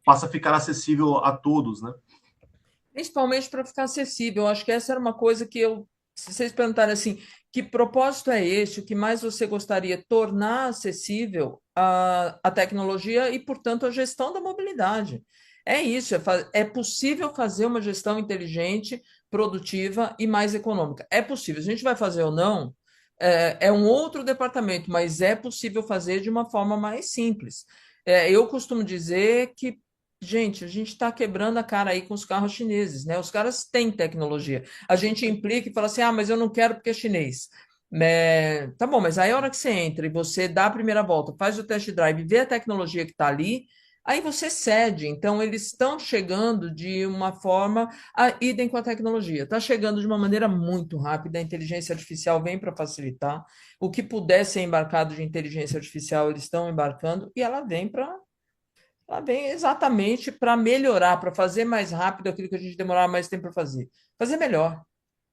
passa a ficar acessível a todos, né?
Principalmente para ficar acessível. Eu acho que essa era uma coisa que se vocês perguntarem assim, que propósito é esse? O que mais você gostaria? Tornar acessível a tecnologia e, portanto, a gestão da mobilidade. É isso, é possível fazer uma gestão inteligente, produtiva e mais econômica. É possível. Se a gente vai fazer ou não, é um outro departamento, mas é possível fazer de uma forma mais simples. Eu costumo dizer que gente, a gente está quebrando a cara aí com os carros chineses, né? Os caras têm tecnologia. A gente implica e fala assim: ah, mas eu não quero porque é chinês. Tá bom, mas aí a hora que você entra e você dá a primeira volta, faz o test drive, vê a tecnologia que está ali, aí você cede. Então, eles estão chegando de uma forma idem com a tecnologia. Está chegando de uma maneira muito rápida, a inteligência artificial vem para facilitar. O que puder ser embarcado de inteligência artificial, eles estão embarcando, e ela vem exatamente para melhorar, para fazer mais rápido aquilo que a gente demorava mais tempo para fazer. Fazer melhor.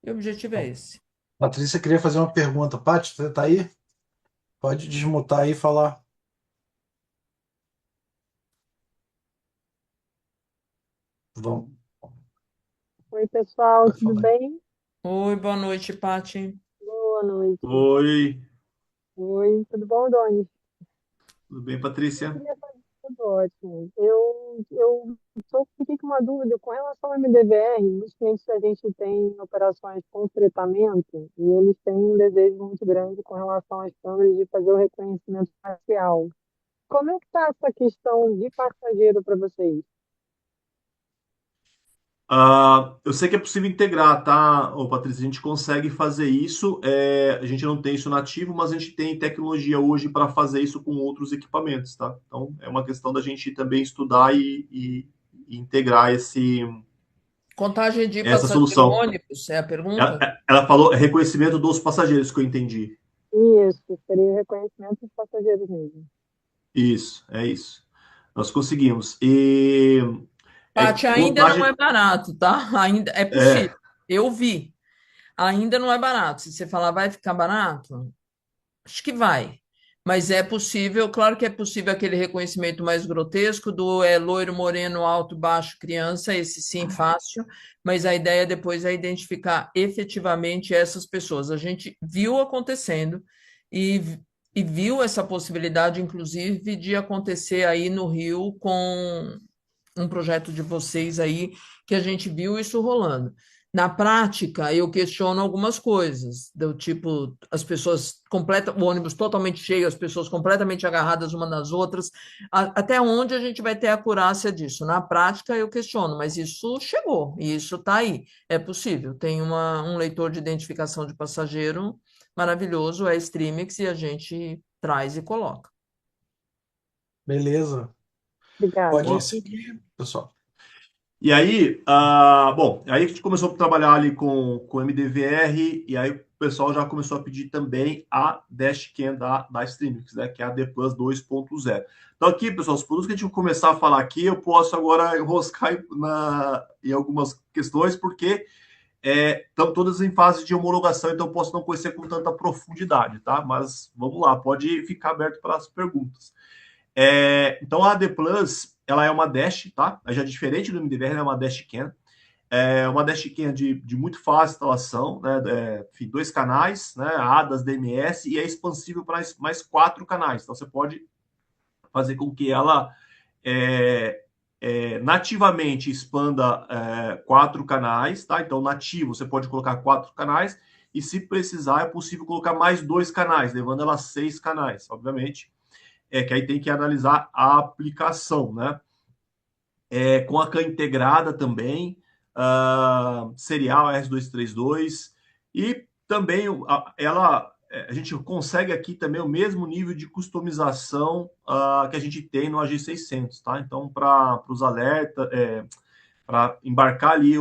E o objetivo é esse.
Patrícia queria fazer uma pergunta. Paty, você está aí? Pode desmutar aí e falar. Vamos,
Oi, pessoal,
pode
tudo
falar.
bem?
Oi, boa noite, Pati.
Boa noite.
Oi,
Oi, tudo bom, Doni?
tudo bem,
Eu
Patrícia?
queria fazer tudo ótimo. Fiquei com uma dúvida com relação ao MDVR. Os clientes a gente tem operações com fretamento e eles têm um desejo muito grande com relação às câmeras de fazer o reconhecimento facial. Como é que está essa questão de passageiro para vocês?
Eu sei que é possível integrar, tá, ô, Patrícia? A gente consegue fazer isso. A gente não tem isso nativo, mas a gente tem tecnologia hoje para fazer isso com outros equipamentos, tá? Então, é uma questão da gente também estudar e integrar
Contagem de
essa
passageiro
solução.
ônibus, é a
Ela,
pergunta?
ela falou reconhecimento dos passageiros, que eu entendi.
Isso, seria o reconhecimento dos passageiros mesmo.
Isso, é isso. Nós conseguimos. E
Pati, ainda não é
contagem.
barato, tá? Ainda é
É,
possível. Eu vi. Ainda não é barato. Se você falar vai ficar barato, acho que vai. Mas é possível, claro que é possível aquele reconhecimento mais grotesco do loiro, moreno, alto, baixo, criança, esse sim fácil, mas a ideia depois é identificar efetivamente essas pessoas. A gente viu acontecendo e, e viu essa possibilidade, inclusive, de acontecer aí no Rio com um projeto de vocês aí, que a gente viu isso rolando. Na prática, eu questiono algumas coisas, do tipo, as pessoas o ônibus totalmente cheio, as pessoas completamente agarradas uma nas outras, até onde a gente vai ter a acurácia disso? Na prática, eu questiono, mas isso chegou, e isso está aí, é possível. Tem um leitor de identificação de passageiro maravilhoso, é Streamix, e a gente traz e coloca.
Beleza.
Obrigada.
Pode seguir, pessoal.
e aí, bom, aí a gente começou a trabalhar ali com MDVR, e aí o pessoal já começou a pedir também a dashcam da Streamix, né, que é a D Plus 2.0. Então aqui, pessoal, os produtos que a gente vai começar a falar aqui, eu posso agora enroscar em algumas questões, porque estão todas em fase de homologação, então eu posso não conhecer com tanta profundidade, tá? Mas vamos lá, pode ficar aberto para as perguntas. Então a AD Plus, ela é uma dash, tá? Já é diferente do MDVR, ela é uma dashcam. É uma dashcam de muito fácil instalação, né? Enfim, 2 canais, né? ADAS, DMS, e é expansível para mais 4 canais. Então você pode fazer com que ela nativamente expanda 4 canais, tá? Então nativo você pode colocar 4 canais, e se precisar é possível colocar mais 2 canais, levando ela a 6 canais, obviamente. Que aí tem que analisar a aplicação, né? Com a CAN integrada também, serial R232, e também a gente consegue aqui também o mesmo nível de customização que a gente tem no AG600, tá? Então, para os alertas, para embarcar ali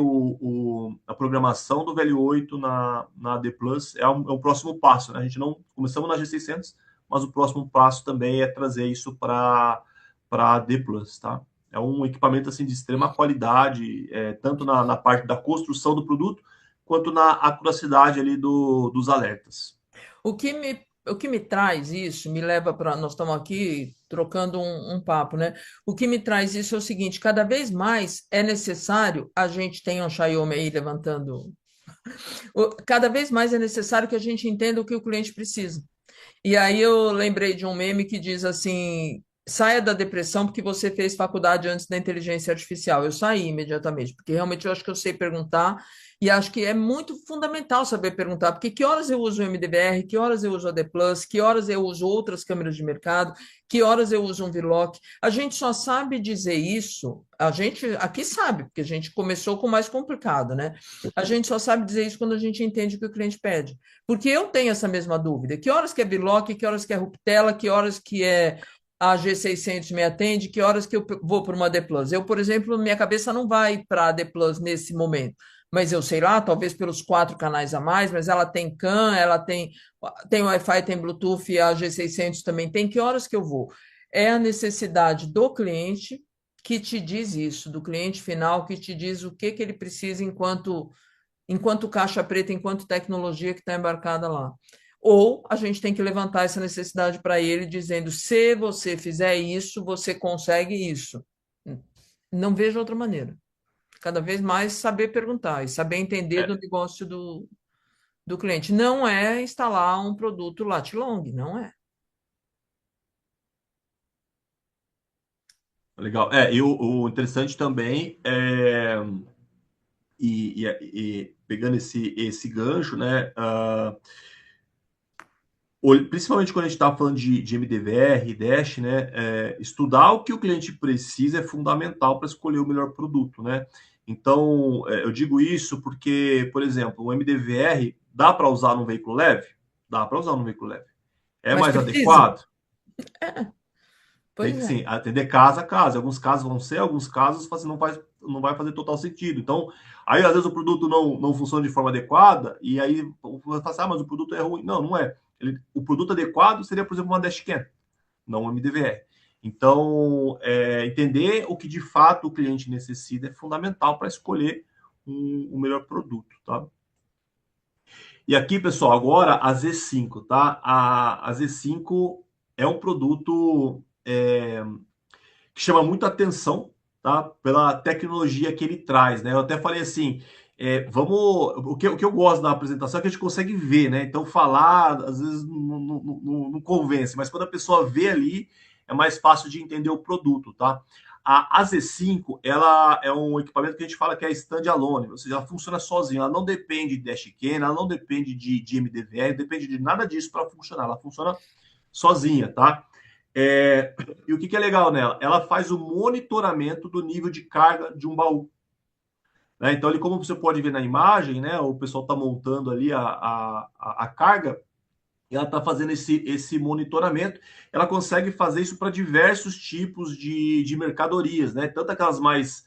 a programação do VL8 na D Plus, é o próximo passo, né? A gente não começamos na G600, mas o próximo passo também é trazer isso para a D Plus, tá? É um equipamento assim de extrema qualidade, tanto na parte da construção do produto, quanto na acuracidade ali dos alertas.
O que me traz isso, me leva para. Nós estamos aqui trocando um papo, né? O que me traz isso é o seguinte: cada vez mais é necessário, a gente tem um Xiaomi aí levantando. Cada vez mais é necessário que a gente entenda o que o cliente precisa. E aí eu lembrei de um meme que diz assim: saia da depressão porque você fez faculdade antes da inteligência artificial. Eu saí imediatamente, porque realmente eu acho que eu sei perguntar e acho que é muito fundamental saber perguntar, porque que horas eu uso o MDVR, que horas eu uso a D+, que horas eu uso outras câmeras de mercado, que horas eu uso um Vloc. A gente só sabe dizer isso, a gente aqui sabe, porque a gente começou com o mais complicado, né? A gente só sabe dizer isso quando a gente entende o que o cliente pede. Porque eu tenho essa mesma dúvida. Que horas que é Biloc, que horas que é Ruptela, que horas que é a G600 me atende, que horas que eu vou para uma D+. Eu, por exemplo, minha cabeça não vai para a D+, nesse momento. Mas eu sei lá, talvez pelos 4 canais a mais, mas ela tem CAN, ela tem Wi-Fi, tem Bluetooth, e a G600 também tem. Que horas que eu vou? É a necessidade do cliente que te diz isso, do cliente final que te diz o que ele precisa enquanto caixa preta, enquanto tecnologia que está embarcada lá. Ou a gente tem que levantar essa necessidade para ele, dizendo: se você fizer isso, você consegue isso. Não vejo outra maneira. Cada vez mais saber perguntar e saber entender do negócio do cliente. Não é instalar um produto lat long, não é.
Legal. E o interessante também e pegando esse gancho, né? Principalmente quando a gente está falando de MDVR, Dash, né? Estudar o que o cliente precisa é fundamental para escolher o melhor produto, né? Então, eu digo isso porque, por exemplo, o MDVR dá para usar num veículo leve? Dá para usar num veículo leve. É
Mas
mais
precisa.
adequado? Tem
Pois
que,
é.
sim, atender caso a caso. Alguns casos vão ser, alguns casos você não vai fazer total sentido. Então, aí às vezes o produto não funciona de forma adequada, e aí você fala assim, mas o produto é ruim. Não, não é. O produto adequado seria, por exemplo, uma dashcam, não um MDVR. Então, entender o que de fato o cliente necessita é fundamental para escolher o melhor produto, tá? E aqui, pessoal, agora a Z5, tá? A Z5 é um produto que chama muita atenção, tá? Pela tecnologia que ele traz, né? Eu até falei assim, o que eu gosto da apresentação é que a gente consegue ver, né? Então falar às vezes não convence, mas quando a pessoa vê ali é mais fácil de entender o produto, tá? A Z5, ela é um equipamento que a gente fala que é standalone, ou seja, ela funciona sozinha, ela não depende de dashcam, ela não depende de MDVR, não depende de nada disso para funcionar, ela funciona sozinha, tá? E o que é legal nela? Ela faz o monitoramento do nível de carga de um baú. Né? Então, como você pode ver na imagem, né, o pessoal está montando ali a carga, e ela está fazendo esse monitoramento. Ela consegue fazer isso para diversos tipos de mercadorias, né? Tanto aquelas mais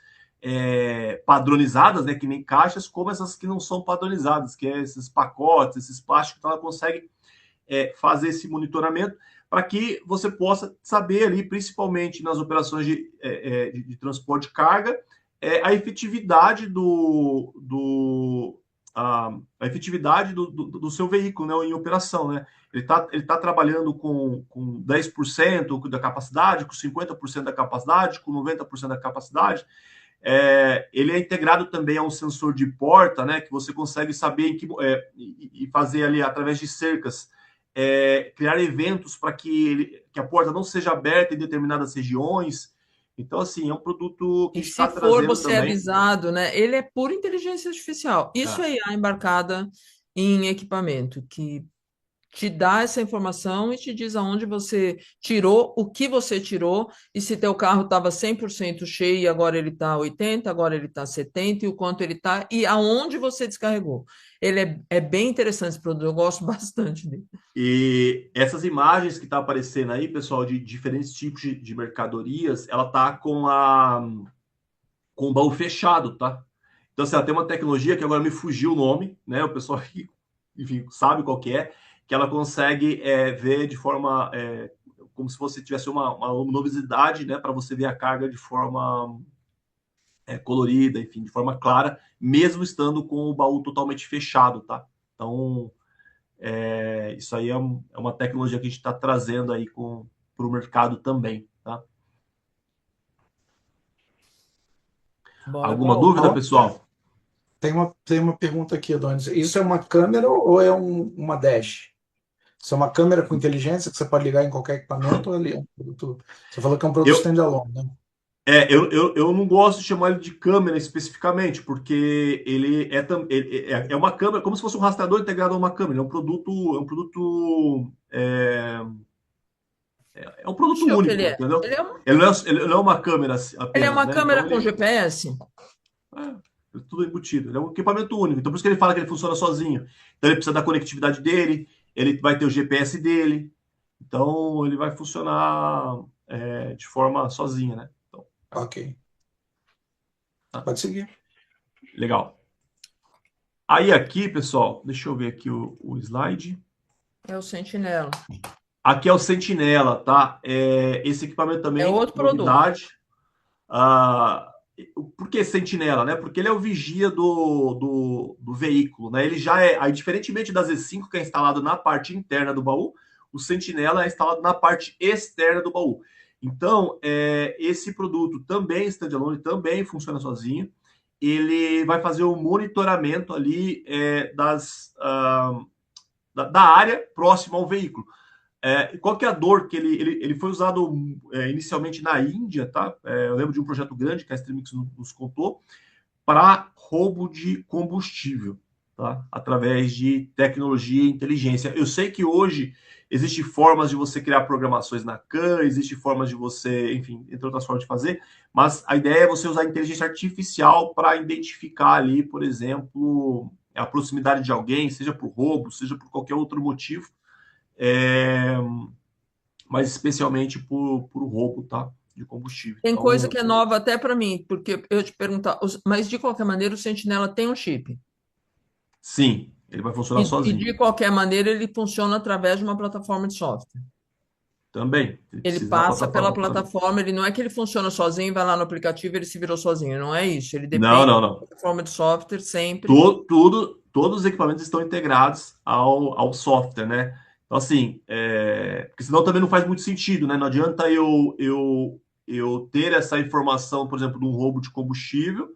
padronizadas, né, que nem caixas, como essas que não são padronizadas, que é esses pacotes, esses plásticos. Então, ela consegue fazer esse monitoramento para que você possa saber ali, principalmente nas operações de transporte de carga, a efetividade a efetividade do seu veículo, né, em operação, né? Ele tá trabalhando com 10% da capacidade, com 50% da capacidade, com 90% da capacidade. Ele é integrado também a um sensor de porta, né, que você consegue saber e fazer ali através de cercas, criar eventos para que a porta não seja aberta em determinadas regiões. Então, assim, é um produto que
E
a gente está
se for
trazendo
você
também.
avisado, né? Ele é pura inteligência artificial. Isso é IA embarcada em equipamento, que te dá essa informação e te diz aonde você tirou, o que você tirou, e se teu carro estava 100% cheio e agora ele está 80, agora ele está 70, e o quanto ele está, e aonde você descarregou. Ele é bem interessante esse produto, eu gosto bastante dele.
E essas imagens que tá aparecendo aí, pessoal, de diferentes tipos de mercadorias, ela tá com o baú fechado, tá? Então, assim, ela tem uma tecnologia que agora me fugiu o nome, né? O pessoal aqui, enfim, sabe qual que ela consegue ver de forma como se você tivesse uma luminosidade, né? Para você ver a carga de forma colorida, enfim, de forma clara, mesmo estando com o baú totalmente fechado, tá? Então, isso aí é uma tecnologia que a gente está trazendo aí para o mercado também, tá?
Bora para
Alguma
outra.
dúvida, pessoal?
Tem uma pergunta aqui, Adonis. Isso é uma câmera ou é uma dash? Isso é uma câmera com inteligência que você pode ligar em qualquer equipamento ou é um produto? Você falou que é um produto
Eu,
standalone, né?
eu não gosto de chamar ele de câmera especificamente, porque ele é uma câmera, como se fosse um rastreador integrado a uma câmera. É um produto
Deixa eu ver o que
único,
ele é.
entendeu? Ele não é uma câmera
Ele é
apenas,
uma
né? Então
câmera com GPS?
é tudo embutido. Ele é um equipamento único. Então por isso que ele fala que ele funciona sozinho. Então ele precisa da conectividade dele, ele vai ter o GPS dele. Então ele vai funcionar de forma sozinha, né? Então,
Ok.
tá.
Pode seguir.
Legal. Aí aqui, pessoal, deixa eu ver aqui o slide.
É o Sentinela.
Aqui é o Sentinela, tá? Esse equipamento
É
também,
outro produto.
novidade. Ah, por que Sentinela, né? Porque ele é o vigia do veículo, né? Ele já aí, diferentemente da Z5, que é instalado na parte interna do baú, o Sentinela é instalado na parte externa do baú. Então, esse produto também, standalone, também funciona sozinho. Ele vai fazer o monitoramento ali da área próxima ao veículo. Qual que é a dor que ele foi usado inicialmente na Índia, tá? Eu lembro de um projeto grande que a Streamix nos contou, para roubo de combustível, tá? Através de tecnologia e inteligência. Eu sei que hoje existem formas de você criar programações na CAN, existem formas de você, enfim, entre outras formas de fazer, mas a ideia é você usar a inteligência artificial para identificar ali, por exemplo, a proximidade de alguém, seja por roubo, seja por qualquer outro motivo, é, mas especialmente por roubo, tá? De combustível.
Tem coisa
Então,
que é nova até para mim, porque eu te perguntar, mas de qualquer maneira o Sentinela tem um chip.
sim, ele vai funcionar
E
sozinho.
de qualquer maneira ele funciona através de uma plataforma de software.
Também, ele
Ele
precisa da
passa pela
plataforma também.
plataforma, ele não é que ele funciona sozinho, vai lá no aplicativo e ele se virou sozinho, não é isso. Ele
Não,
depende
não,
da
não.
plataforma de software sempre.
Todos os equipamentos estão integrados ao software, né? Então, assim, porque senão também não faz muito sentido, né? Não adianta eu ter essa informação, por exemplo, de um roubo de combustível,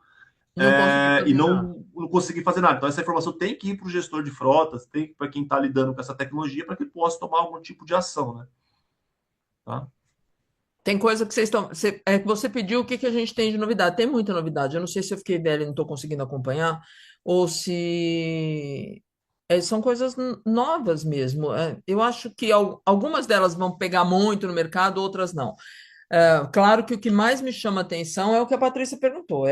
Não consegui
e
fazer nada.
não conseguir fazer nada. Então, essa informação tem que ir para o gestor de frotas, tem que para quem está lidando com essa tecnologia, para que possa tomar algum tipo de ação, né? Tá?
Tem coisa que vocês estão. Você pediu o que a gente tem de novidade. Tem muita novidade. Eu não sei se eu fiquei velho e não estou conseguindo acompanhar, ou se são coisas novas mesmo. Eu acho que algumas delas vão pegar muito no mercado, outras não. Claro que o que mais me chama atenção é o que a Patrícia perguntou,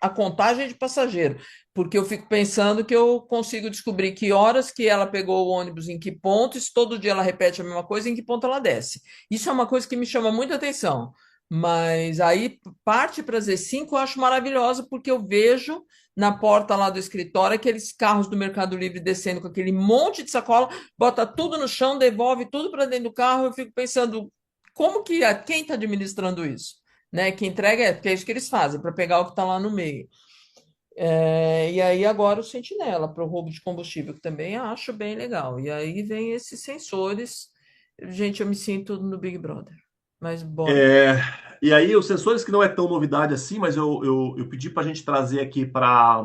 a contagem de passageiro, porque eu fico pensando que eu consigo descobrir que horas que ela pegou o ônibus, em que ponto, e se todo dia ela repete a mesma coisa, em que ponto ela desce. Isso é uma coisa que me chama muita atenção. Mas aí parte para Z5 eu acho maravilhosa, porque eu vejo na porta lá do escritório aqueles carros do Mercado Livre descendo com aquele monte de sacola, bota tudo no chão, devolve tudo para dentro do carro. Eu fico pensando, como que quem está administrando isso? Né? Que entrega porque é isso que eles fazem, para pegar o que está lá no meio. E aí agora o Sentinela para o roubo de combustível, que também acho bem legal. E aí vem esses sensores. Gente, eu me sinto no Big Brother. Mas bora.
E aí, os sensores que não é tão novidade assim, mas eu pedi para a gente trazer aqui para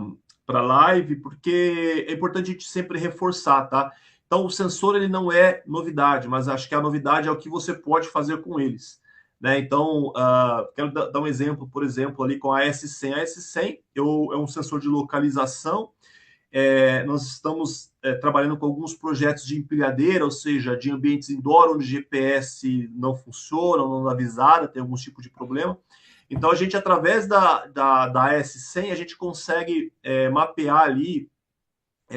live, porque é importante a gente sempre reforçar, tá? Então, o sensor ele não é novidade, mas acho que a novidade é o que você pode fazer com eles. Né? Então, quero dar um exemplo, por exemplo, ali com a S100. A S100 é um sensor de localização. Nós estamos trabalhando com alguns projetos de empilhadeira, ou seja, de ambientes indoor, onde GPS não funciona, não avisada, tem algum tipo de problema. Então, a gente, através da S100, a gente consegue mapear ali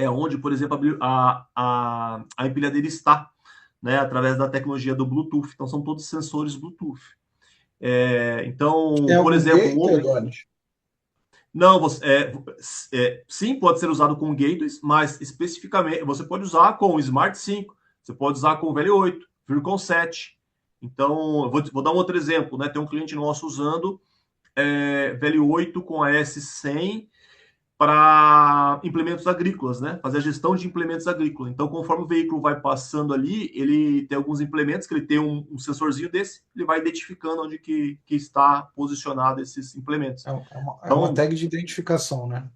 onde, por exemplo, a empilhadeira está, né, através da tecnologia do Bluetooth. Então, são todos sensores Bluetooth.
Tem
Então, por
algum
exemplo,
gateway, Adonis?
não, sim, pode ser usado com gateways, mas especificamente você pode usar com o Smart 5, você pode usar com o Velho 8, Vircon 7. Então, vou dar um outro exemplo, né? Tem um cliente nosso usando VL8 com AS100 para implementos agrícolas, né? Fazer a gestão de implementos agrícolas. Então, conforme o veículo vai passando ali, ele tem alguns implementos que ele tem um sensorzinho desse, ele vai identificando onde que está posicionado esses implementos.
É uma
Então,
tag de identificação, né?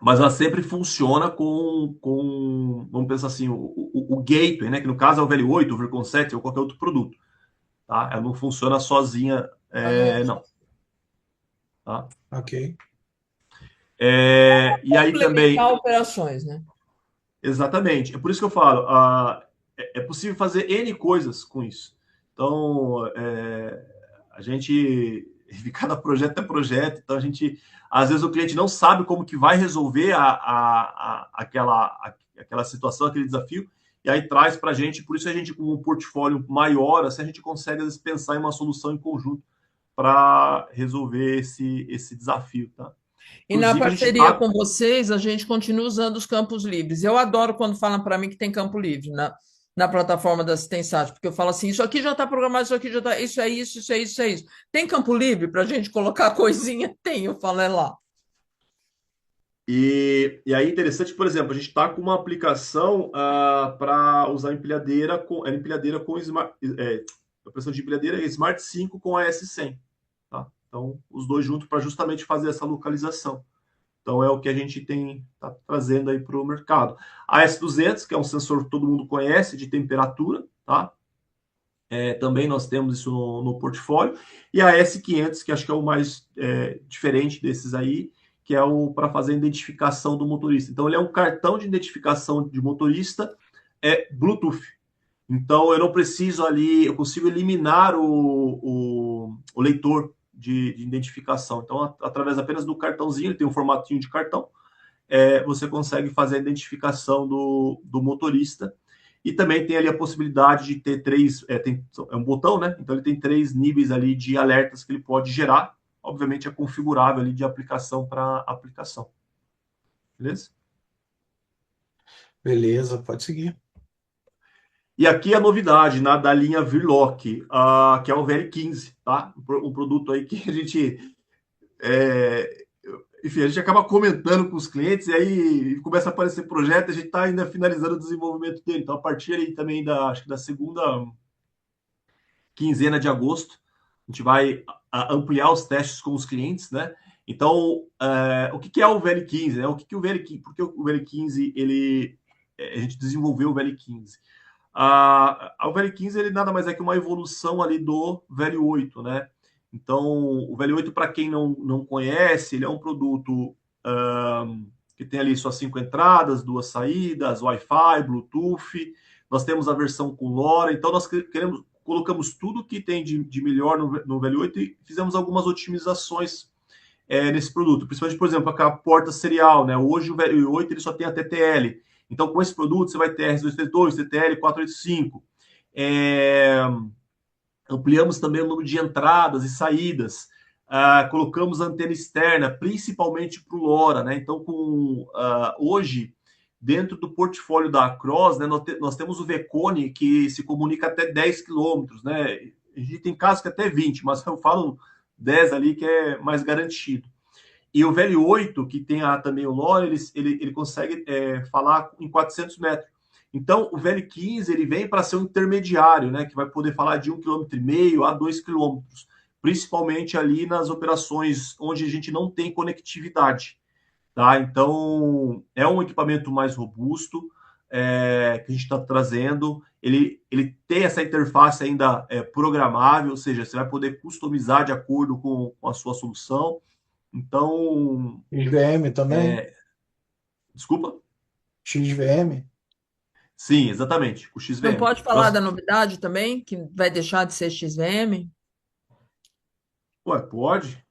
mas ela sempre funciona vamos pensar assim, o gateway, né? Que no caso é o VL8, o Vircon 7 ou qualquer outro produto, tá? Ela não funciona sozinha, não. Tá?
Ok.
E aí também,
Complementar operações, né?
exatamente, é por isso que eu falo, é possível fazer N coisas com isso. Então, a gente, cada projeto é projeto, então a gente, às vezes o cliente não sabe como que vai resolver aquela situação, aquele desafio, e aí traz para a gente, por isso a gente, com um portfólio maior, assim, a gente consegue, às vezes, pensar em uma solução em conjunto para resolver esse desafio, tá?
E na
Inclusive, a gente
parceria com vocês, a gente continua usando os campos livres. Eu adoro quando falam para mim que tem campo livre na plataforma da Assistensat, porque eu falo assim, isso aqui já está programado, isso aqui já está, isso é isso, isso é isso, isso é isso. Tem campo livre para a gente colocar coisinha? Tem, eu falo, é lá.
E aí, interessante, por exemplo, a gente está com uma aplicação para usar empilhadeira com Smart, a pressão de empilhadeira Smart 5 com a S100. Tá? Então, os dois juntos para justamente fazer essa localização. Então, é o que a gente está trazendo aí para o mercado. A S200, que é um sensor que todo mundo conhece, de temperatura, tá? Também nós temos isso no portfólio. E a S500, que acho que é o mais diferente desses aí, que é o para fazer a identificação do motorista. Então, ele é um cartão de identificação de motorista Bluetooth. Então, eu não preciso ali, eu consigo eliminar o leitor de identificação. Então, através apenas do cartãozinho, ele tem um formatinho de cartão, você consegue fazer a identificação do motorista. E também tem ali a possibilidade de ter é um botão, né? Então, ele tem 3 níveis ali de alertas que ele pode gerar. Obviamente, é configurável ali de aplicação para aplicação. Beleza?
Beleza, pode seguir.
E aqui a novidade da linha Virlock, que é o VL15, tá? Um produto aí que a gente, enfim, a gente acaba comentando com os clientes e aí começa a aparecer projeto, a gente está ainda finalizando o desenvolvimento dele. Então, a partir aí também acho que da segunda quinzena de agosto, a gente vai ampliar os testes com os clientes, né? Então, o que é o VL15, né? Por que o VL15 a gente desenvolveu o VL15? O VL15 ele nada mais é que uma evolução ali do VL8, né? Então, o VL8, para quem não conhece, ele é um produto que tem ali suas 5 entradas, 2 saídas, Wi-Fi, Bluetooth. Nós temos a versão com LoRa. Então, nós colocamos tudo que tem de melhor no VL8 e fizemos algumas otimizações nesse produto. Principalmente, por exemplo, a porta serial, né? Hoje o VL8 ele só tem a TTL. Então, com esse produto, você vai ter RS232, TTL 485. Ampliamos também o número de entradas e saídas. Colocamos antena externa, principalmente para o LoRa, né? Então, hoje, dentro do portfólio da Acros, né, nós temos o Vcone, que se comunica até 10 quilômetros, né? A gente tem casos que até 20, mas eu falo 10 ali, que é mais garantido. E o VL8, que tem também o LoRa, ele consegue falar em 400 metros. Então, o VL15 ele vem para ser um intermediário, né, que vai poder falar de 1,5 km a 2 km, principalmente ali nas operações onde a gente não tem conectividade. Tá? Então, é um equipamento mais robusto que a gente está trazendo. Ele tem essa interface ainda programável, ou seja, você vai poder customizar de acordo com a sua solução. Então.
XVM também?
Desculpa?
XVM?
Sim, exatamente, o XVM.
Não pode falar da novidade também, que vai deixar de ser XVM?
Ué, pode.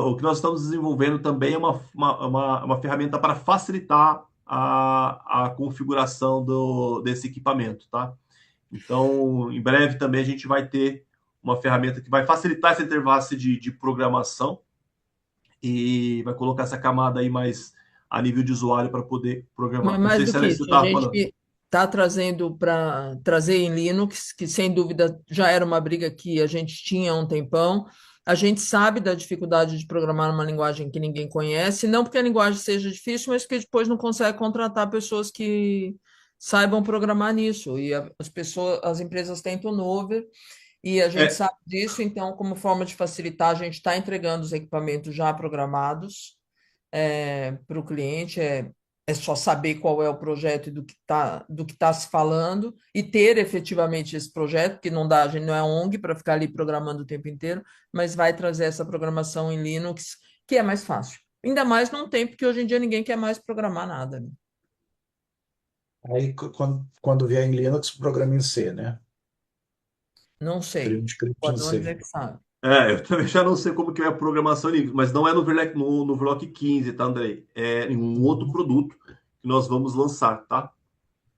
O que nós estamos desenvolvendo também é uma ferramenta para facilitar a configuração desse equipamento, tá? Então, em breve também a gente vai ter uma ferramenta que vai facilitar essa interface de programação e vai colocar essa camada aí mais a nível de usuário para poder programar.
Mas mais do que isso,
você estava falando.
está trazendo para trazer em Linux, que sem dúvida já era uma briga que a gente tinha há um tempão. A gente sabe da dificuldade de programar uma linguagem que ninguém conhece, não porque a linguagem seja difícil, mas porque depois não consegue contratar pessoas que saibam programar nisso. E as pessoas, as empresas tentam no over, e a gente
É,
sabe disso, então, como forma de facilitar, a gente está entregando os equipamentos já programados para o cliente. É só saber qual é o projeto e do que tá se falando e ter efetivamente esse projeto, porque não dá, a gente não é ONG para ficar ali programando o tempo inteiro, mas vai trazer essa programação em Linux, que é mais fácil. Ainda mais num tempo que hoje em dia ninguém quer mais programar nada, né?
Aí, quando vier em Linux, programa em C, né?
Não
Cria
sei.
um script
O
em
Adonis é
C.
que sabe.
eu também já não sei como que é a programação Linux, mas não é no Veloc 15, tá, Andrei? É em um outro
Uhum.
produto que nós vamos lançar, tá?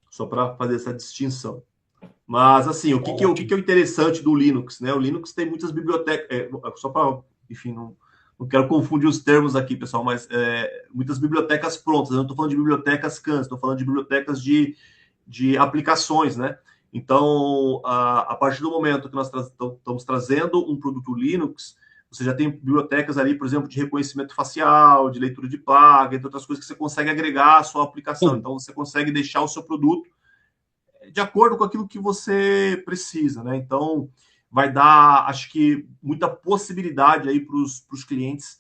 Só para fazer essa distinção. Mas, assim,
Tá ótimo.
o que é o interessante do Linux, né? O Linux tem muitas bibliotecas, só para, enfim, não quero confundir os termos aqui, pessoal, mas muitas bibliotecas prontas. Eu não estou falando de bibliotecas CANs, estou falando de bibliotecas de aplicações, né? Então, a partir do momento que nós estamos trazendo um produto Linux, você já tem bibliotecas ali, por exemplo, de reconhecimento facial, de leitura de placa, entre outras coisas que você consegue agregar à sua aplicação. Então, você consegue deixar o seu produto de acordo com aquilo que você precisa, né? Então, vai dar, acho que, muita possibilidade aí para os clientes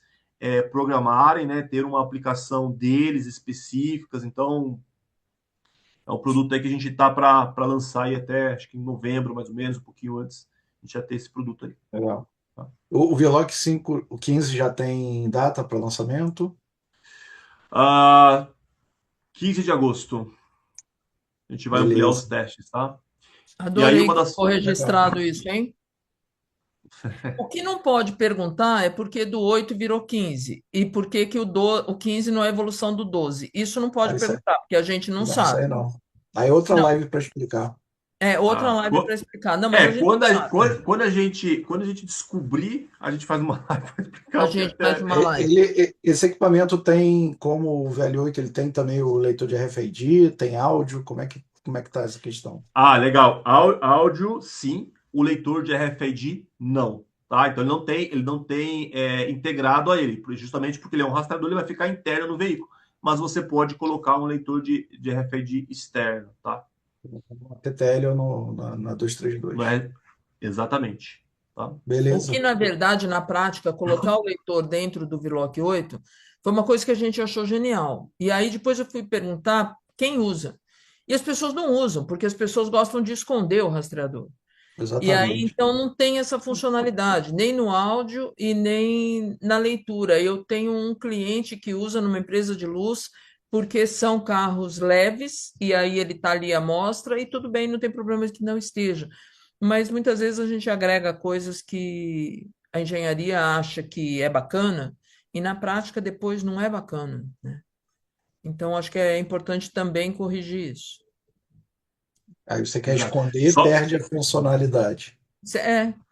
programarem, né? Ter uma aplicação deles específicas. Então, é um produto aí que a gente está para lançar aí até, acho que em novembro, mais ou menos, um pouquinho antes, a gente já ter esse produto aí.
Legal.
Tá?
O Veloc 5, o 15 já tem data para lançamento?
Ah, 15 de agosto, a gente vai ampliar os
Beleza.
testes, tá? E aí,
Adorei
uma
que
das.
ficou
Legal.
registrado isso, hein? O que não pode perguntar é por que do 8 virou 15 e por que que o 15 não é evolução do 12. Isso não pode
Ah,
perguntar, porque a gente não
não, isso
sabe.
aí não. Aí outra
Não,
live para explicar.
é outra
Ah,
live para explicar. Não, mas a gente não sabe.
quando a gente descobrir, a gente faz uma live para explicar,
A
porque
gente faz
até.
uma live.
Esse equipamento tem, como o VL8, ele tem também o leitor de RFID, tem áudio, como é que tá essa questão?
Ah, legal. Áudio, sim. O leitor de RFID, não. Tá? Então ele não tem integrado a ele, justamente porque ele é um rastreador, ele vai ficar interno no veículo. Mas você pode colocar um leitor de RFID externo, tá?
Na TTL ou na
Não
232.
é exatamente. Tá?
O que,
Beleza.
na verdade, na prática, colocar o leitor dentro do Veloc 8 foi uma coisa que a gente achou genial. E aí depois eu fui perguntar quem usa. E as pessoas não usam, porque as pessoas gostam de esconder o rastreador. E aí,
Exatamente.
então, não tem essa funcionalidade, nem no áudio e nem na leitura. Eu tenho um cliente que usa numa empresa de luz, porque são carros leves, e aí ele está ali à mostra, e tudo bem, não tem problema que não esteja. Mas muitas vezes a gente agrega coisas que a engenharia acha que é bacana, e na prática depois não é bacana, né? Então, acho que é importante também corrigir isso.
Aí você quer
Exato.
esconder, perde a funcionalidade.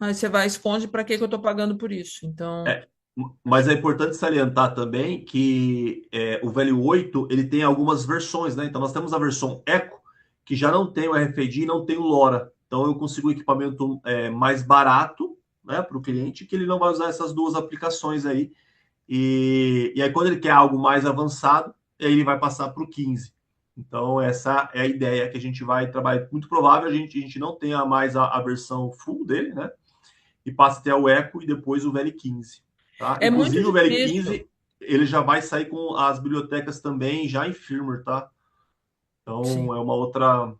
Aí você vai e esconde para que eu estou pagando por isso. Então,
É, mas é importante salientar também que o Velho 8 ele tem algumas versões, né? Então nós temos a versão Eco, que já não tem o RFID e não tem o LoRa. Então eu consigo um equipamento mais barato, né, para o cliente, que ele não vai usar essas duas aplicações aí. E aí quando ele quer algo mais avançado, aí ele vai passar para o 15. Então essa é a ideia que a gente vai trabalhar. Muito provável a gente não tenha mais a versão full dele, né? E passa até o Eco e depois o VL15. Tá?
é muito
Inclusive o
difícil.
VL15 ele já vai sair com as bibliotecas também já em firmware, tá?
Sim.
Então é uma outra.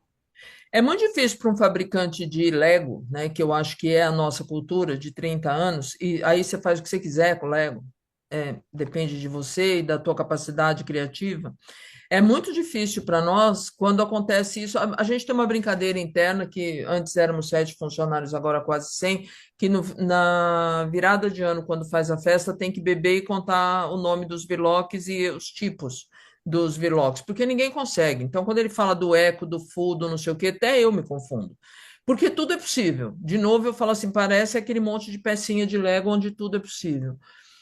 É muito difícil para um fabricante de Lego, né, que eu acho que é a nossa cultura de 30 anos, e aí você faz o que você quiser com Lego. Depende de você e da tua capacidade criativa. É muito difícil para nós quando acontece isso. A gente tem uma brincadeira interna que antes éramos 7 funcionários, agora quase 100, que na virada de ano, quando faz a festa, tem que beber e contar o nome dos Velocs e os tipos dos Velocs, porque ninguém consegue. Então, quando ele fala do eco, do full, do não sei o quê, até eu me confundo. Porque tudo é possível. De novo, eu falo assim, parece aquele monte de pecinha de Lego onde tudo é possível.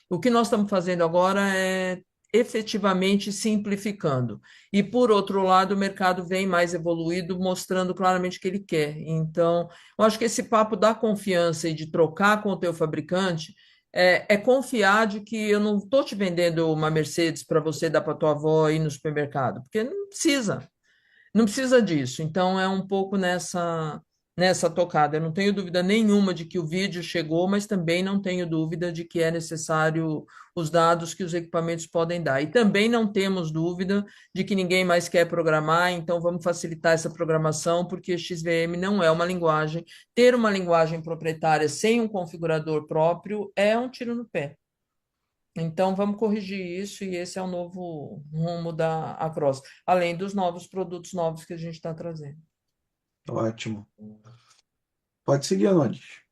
O que nós estamos fazendo agora é efetivamente simplificando. E, por outro lado, o mercado vem mais evoluído, mostrando claramente o que ele quer. Então, eu acho que esse papo da confiança e de trocar com o teu fabricante é confiar de que eu não estou te vendendo uma Mercedes para você dar para tua avó ir no supermercado, porque não precisa. Não precisa disso. Então, é um pouco nessa tocada. Eu não tenho dúvida nenhuma de que o vídeo chegou, mas também não tenho dúvida de que é necessário os dados que os equipamentos podem dar. E também não temos dúvida de que ninguém mais quer programar, então vamos facilitar essa programação, porque XVM não é uma linguagem. Ter uma linguagem proprietária sem um configurador próprio é um tiro no pé. Então, vamos corrigir isso, e esse é o novo rumo da Across, além dos novos produtos novos que a gente está trazendo.
Ótimo. Pode seguir, Anodes.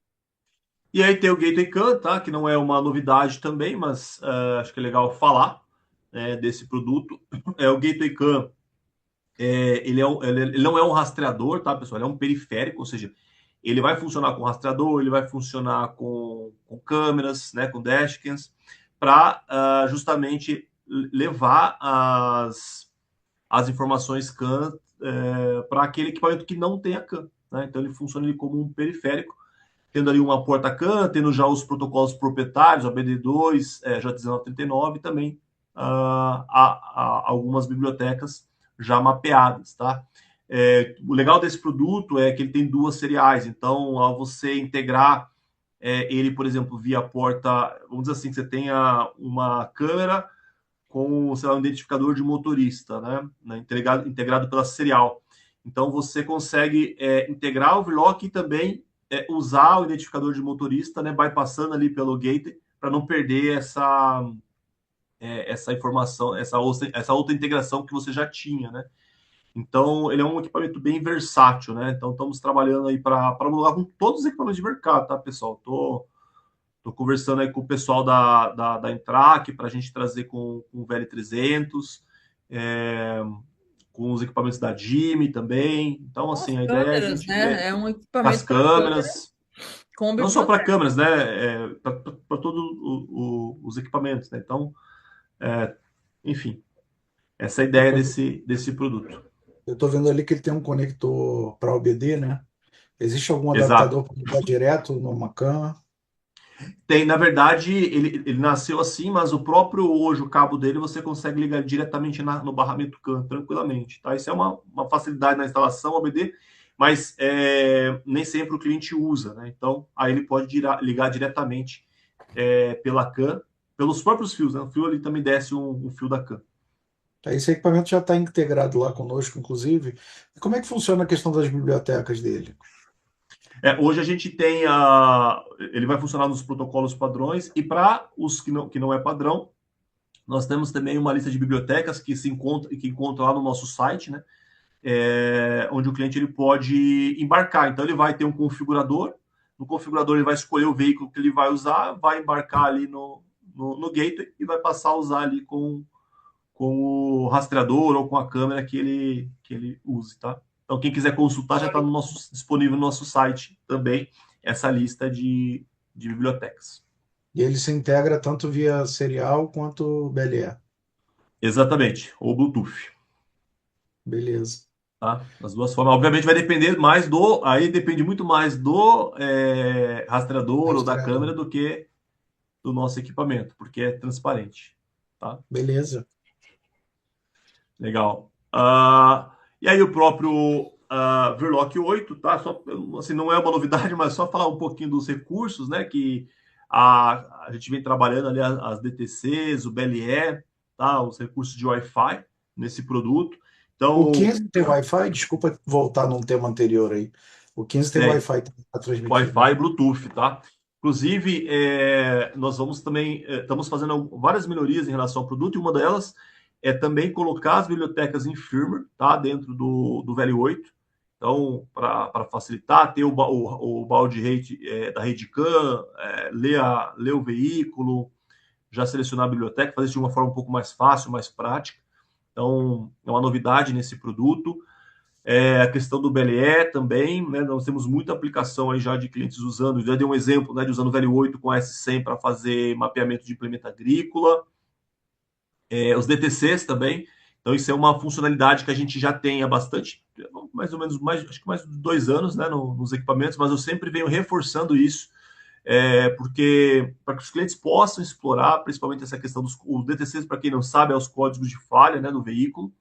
E aí tem o Gateway CAN, tá? Que não é uma novidade também, mas acho que é legal falar desse produto. O Gateway CAN, ele não é um rastreador, tá, pessoal? Ele é um periférico, ou seja, ele vai funcionar com rastreador, ele vai funcionar com câmeras, né, com dashcams, para justamente levar as informações CAN para aquele equipamento que não tem a CAN. Né? Então ele funciona ali como um periférico, tendo ali uma porta CAN, tendo já os protocolos proprietários, a BD2, J1939, e também algumas bibliotecas já mapeadas, tá? O legal desse produto é que ele tem duas seriais, então ao você integrar ele, por exemplo, via porta, vamos dizer assim, que você tenha uma câmera com, sei lá, um identificador de motorista, né, integrado pela serial. Então você consegue integrar o VLOC e também usar o identificador de motorista, né, bypassando ali pelo gateway, para não perder essa informação, essa outra integração que você já tinha, né? Então, ele é um equipamento bem versátil, né? Então, estamos trabalhando aí para homologar com todos os equipamentos de mercado, tá, pessoal? Tô conversando aí com o pessoal da Intrac para a gente trazer com o VL300, com os equipamentos da Jimmy também. Então,
Com as
assim, a ideia é a
câmeras,
gente
né? É um
as
equipamento para câmera
câmeras,
com
não só para
biblioteca.
câmeras, né? Para todos os equipamentos, né? Então, enfim, essa é a ideia desse produto.
Eu estou vendo ali que ele tem um conector para OBD, né? Existe algum
Exato.
adaptador para ligar direto numa CAN?
Tem, na verdade, ele nasceu assim, mas o próprio hoje, o cabo dele, você consegue ligar diretamente no barramento CAN, tranquilamente, tá? Isso é uma facilidade na instalação OBD, mas nem sempre o cliente usa, né? Então, aí ele pode ligar diretamente pela CAN, pelos próprios fios, né? O fio ali também desce um fio da CAN.
Esse equipamento já está integrado lá conosco, inclusive. E como é que funciona a questão das bibliotecas dele?
Hoje a gente tem ele vai funcionar nos protocolos padrões, e para os que não é padrão, nós temos também uma lista de bibliotecas que encontra lá no nosso site, né? Onde o cliente ele pode embarcar. Então ele vai ter um configurador. No configurador ele vai escolher o veículo que ele vai usar, vai embarcar ali no gateway e vai passar a usar ali com o rastreador ou com a câmera que ele use, tá? Então, quem quiser consultar, já está disponível no nosso site também essa lista de bibliotecas.
E ele se integra tanto via serial quanto BLE.
Exatamente, ou Bluetooth.
Beleza.
Tá? As duas formas. Obviamente vai depender mais aí depende muito mais do rastreador ou da câmera do que do nosso equipamento, porque é transparente. Tá?
Beleza.
Legal. E aí o próprio Verloc 8, tá? Só, assim, não é uma novidade, mas só falar um pouquinho dos recursos, né? Que a gente vem trabalhando ali as DTCs, o BLE, tá? Os recursos de Wi-Fi nesse produto. Então,
O 15 tem Wi-Fi? Desculpa voltar num tema anterior aí. O 15 tem Wi-Fi para transmitir.
Wi-Fi e Bluetooth, tá? Inclusive, nós vamos também, estamos fazendo várias melhorias em relação ao produto, e uma delas é também colocar as bibliotecas em firmware, tá? Dentro do VL8. Então, para facilitar, ter o balde rate, da rede CAN, ler o veículo, já selecionar a biblioteca, fazer isso de uma forma um pouco mais fácil, mais prática. Então, é uma novidade nesse produto. A questão do BLE também, né? Nós temos muita aplicação aí já de clientes usando, já dei um exemplo, né, de usando o VL8 com S100 para fazer mapeamento de implemento agrícola. os DTCs também. Então, isso é uma funcionalidade que a gente já tem há bastante, mais ou menos, acho que mais de 2 anos, né, nos equipamentos, mas eu sempre venho reforçando isso, porque para que os clientes possam explorar, principalmente essa questão dos os DTCs, para quem não sabe, é os códigos de falha, né, do veículo.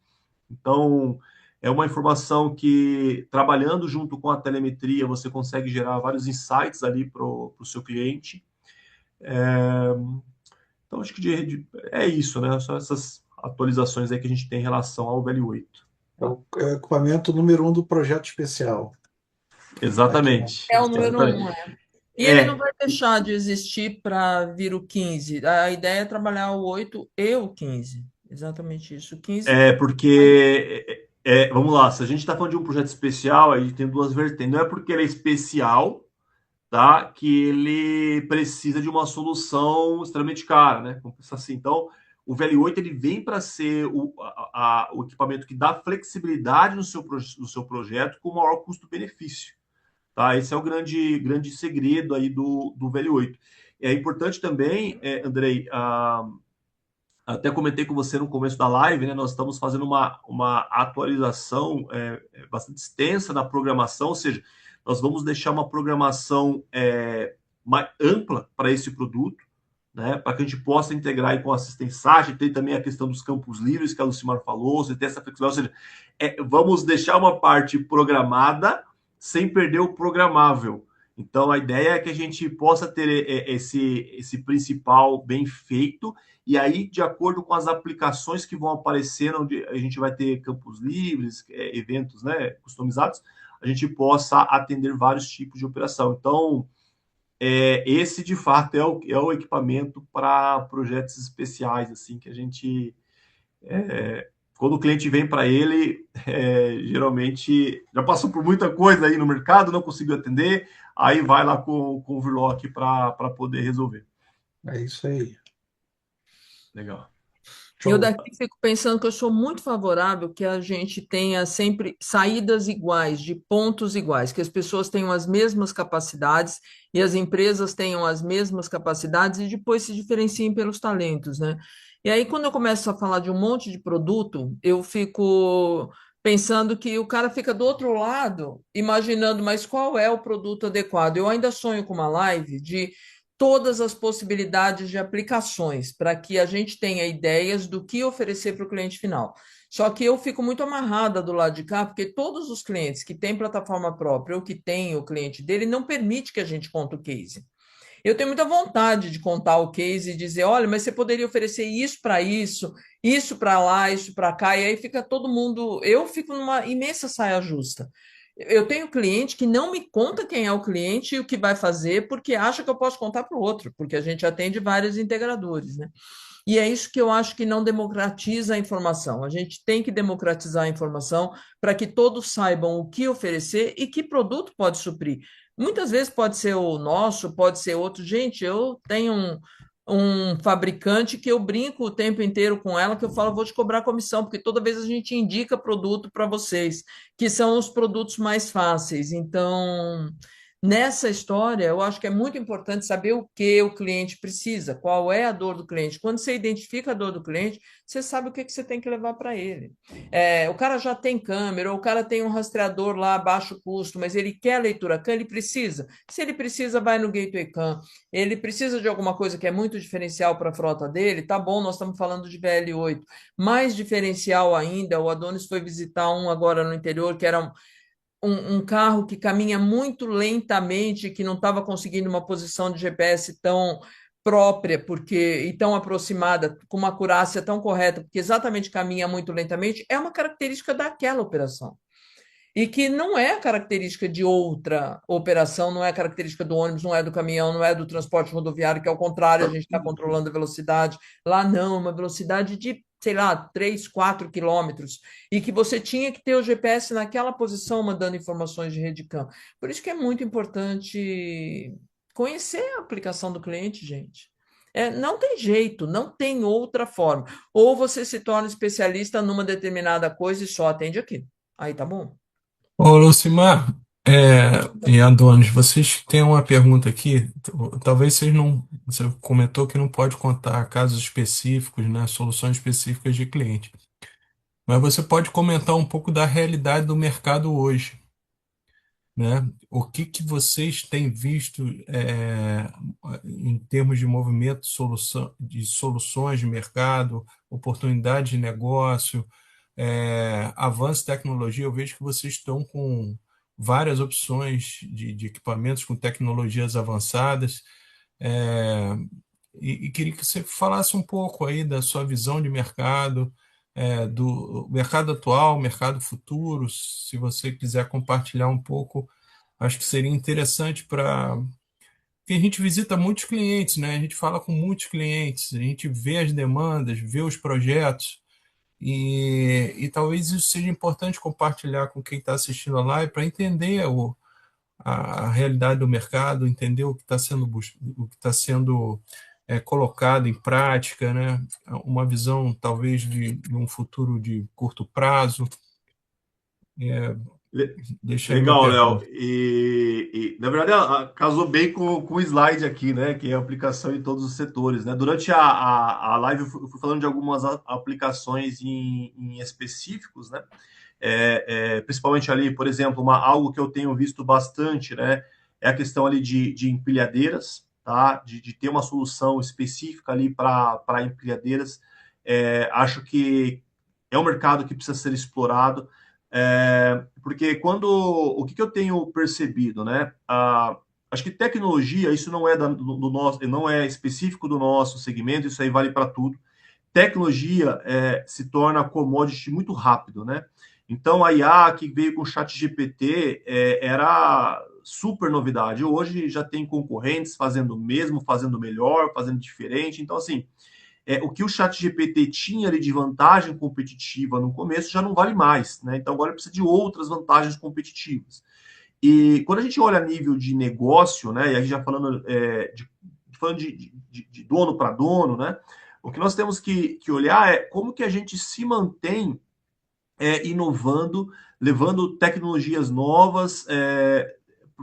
Então, é uma informação que, trabalhando junto com a telemetria, você consegue gerar vários insights ali para o seu cliente. Então, acho que é isso, né? Só essas atualizações aí que a gente tem em relação ao VL8.
É o equipamento número 1 do projeto especial. Aqui, né?
Exatamente.
É o número
Exatamente.
1, E ele não
É,
vai deixar de existir para vir o 15. A ideia é trabalhar o 8 e o 15. Exatamente isso. O 15
porque, vamos lá, se a gente está falando de um projeto especial, a gente tem duas vertentes. Não é porque ele é especial, tá, que ele precisa de uma solução extremamente cara, né? Vamos pensar assim. Então, o VL8 ele vem para ser o equipamento que dá flexibilidade no seu projeto com maior custo-benefício. Tá? Esse é o grande segredo aí do VL8. É importante também, Andrei, até comentei com você no começo da live, né? Nós estamos fazendo uma atualização bastante extensa na programação, ou seja, nós vamos deixar uma programação mais ampla para esse produto, né? Para que a gente possa integrar aí com assistência. Tem também a questão dos campos livres que a Lucimar falou, você tem essa flexibilidade, ou seja, vamos deixar uma parte programada sem perder o programável. Então, a ideia é que a gente possa ter esse principal bem feito, e aí, de acordo com as aplicações que vão aparecer, onde a gente vai ter campos livres, eventos, né, customizados, a gente possa atender vários tipos de operação. Então, esse de fato é o equipamento para projetos especiais, assim, que a gente, quando o cliente vem para ele, geralmente já passou por muita coisa aí no mercado, não conseguiu atender, aí vai lá com o Verloc para poder resolver.
É isso aí.
Legal.
Eu
Show.
daqui fico pensando que eu sou muito favorável que a gente tenha sempre saídas iguais, de pontos iguais, que as pessoas tenham as mesmas capacidades e as empresas tenham as mesmas capacidades e depois se diferenciem pelos talentos, né? E aí, quando eu começo a falar de um monte de produto, eu fico pensando que o cara fica do outro lado, imaginando, mas qual é o produto adequado? Eu ainda sonho com uma live de todas as possibilidades de aplicações para que a gente tenha ideias do que oferecer para o cliente final. Só que eu fico muito amarrada do lado de cá, porque todos os clientes que têm plataforma própria ou que têm o cliente dele não permite que a gente conte o case. Eu tenho muita vontade de contar o case e dizer, olha, mas você poderia oferecer isso para lá, isso para cá, e aí fica todo mundo. Eu fico numa imensa saia justa. Eu tenho cliente que não me conta quem é o cliente e o que vai fazer, porque acha que eu posso contar para o outro, porque a gente atende vários integradores, né? E é isso que eu acho que não democratiza a informação. A gente tem que democratizar a informação para que todos saibam o que oferecer e que produto pode suprir. Muitas vezes pode ser o nosso, pode ser outro. Gente, eu tenho um fabricante que eu brinco o tempo inteiro com ela, que eu falo, vou te cobrar comissão, porque toda vez a gente indica produto para vocês, que são os produtos mais fáceis. Então, nessa história, eu acho que é muito importante saber o que o cliente precisa, qual é a dor do cliente. Quando você identifica a dor do cliente, você sabe o que você tem que levar para ele. O cara já tem câmera, ou o cara tem um rastreador lá a baixo custo, mas ele quer leitura CAM, ele precisa. Se ele precisa, vai no Gateway CAM. Ele precisa de alguma coisa que é muito diferencial para a frota dele, tá bom, nós estamos falando de VL8. Mais diferencial ainda, o Adonis foi visitar um agora no interior, que era um carro que caminha muito lentamente, que não estava conseguindo uma posição de GPS tão própria, porque e tão aproximada, com uma acurácia tão correta, porque exatamente caminha muito lentamente, é uma característica daquela operação. E que não é característica de outra operação, não é característica do ônibus, não é do caminhão, não é do transporte rodoviário, que ao contrário, a gente está controlando a velocidade. Lá não, uma velocidade de, sei lá, 3, 4 quilômetros, e que você tinha que ter o GPS naquela posição, mandando informações de rede CAM. Por isso que é muito importante conhecer a aplicação do cliente, gente. Não tem jeito, não tem outra forma. Ou você se torna especialista numa determinada coisa e só atende aquilo. Aí tá bom.
Ô, Lucimar, E Adonis, vocês têm uma pergunta aqui, talvez vocês não, você comentou que não pode contar casos específicos, né, soluções específicas de cliente, mas você pode comentar um pouco da realidade do mercado hoje, né? O que que vocês têm visto em termos de movimento, de soluções de mercado, oportunidades de negócio, avanço de tecnologia? Eu vejo que vocês estão com várias opções de equipamentos com tecnologias avançadas. É, e queria que você falasse um pouco aí da sua visão de mercado, do mercado atual, mercado futuro, se você quiser compartilhar um pouco, acho que seria interessante para. Porque a gente visita muitos clientes, né? A gente fala com muitos clientes, a gente vê as demandas, vê os projetos, e talvez isso seja importante compartilhar com quem está assistindo a live para entender a realidade do mercado, entender o que está sendo, o que está sendo colocado em prática, né? Uma visão talvez de um futuro de curto prazo. É, deixa aí minha
Legal, Léo.
pergunta.
Na verdade, casou bem com o slide aqui, né? Que é a aplicação em todos os setores, né? Durante a live, eu fui falando de algumas aplicações em específicos, né? Principalmente ali, por exemplo, algo que eu tenho visto bastante, né? É a questão ali de empilhadeiras, tá? De ter uma solução específica ali para empilhadeiras. Acho que é um mercado que precisa ser explorado. Porque o que eu tenho percebido, né? Acho que tecnologia, isso não é do nosso, não é específico do nosso segmento, isso aí vale para tudo. Tecnologia se torna commodity muito rápido, né? Então a IA que veio com o chat GPT era super novidade. Hoje já tem concorrentes fazendo o mesmo, fazendo melhor, fazendo diferente. Então, assim, o que o chat GPT tinha ali de vantagem competitiva no começo já não vale mais, né? Então agora precisa de outras vantagens competitivas. E quando a gente olha a nível de negócio, né? E aí já falando de dono para dono, né? O que nós temos que olhar é como que a gente se mantém inovando, levando tecnologias novas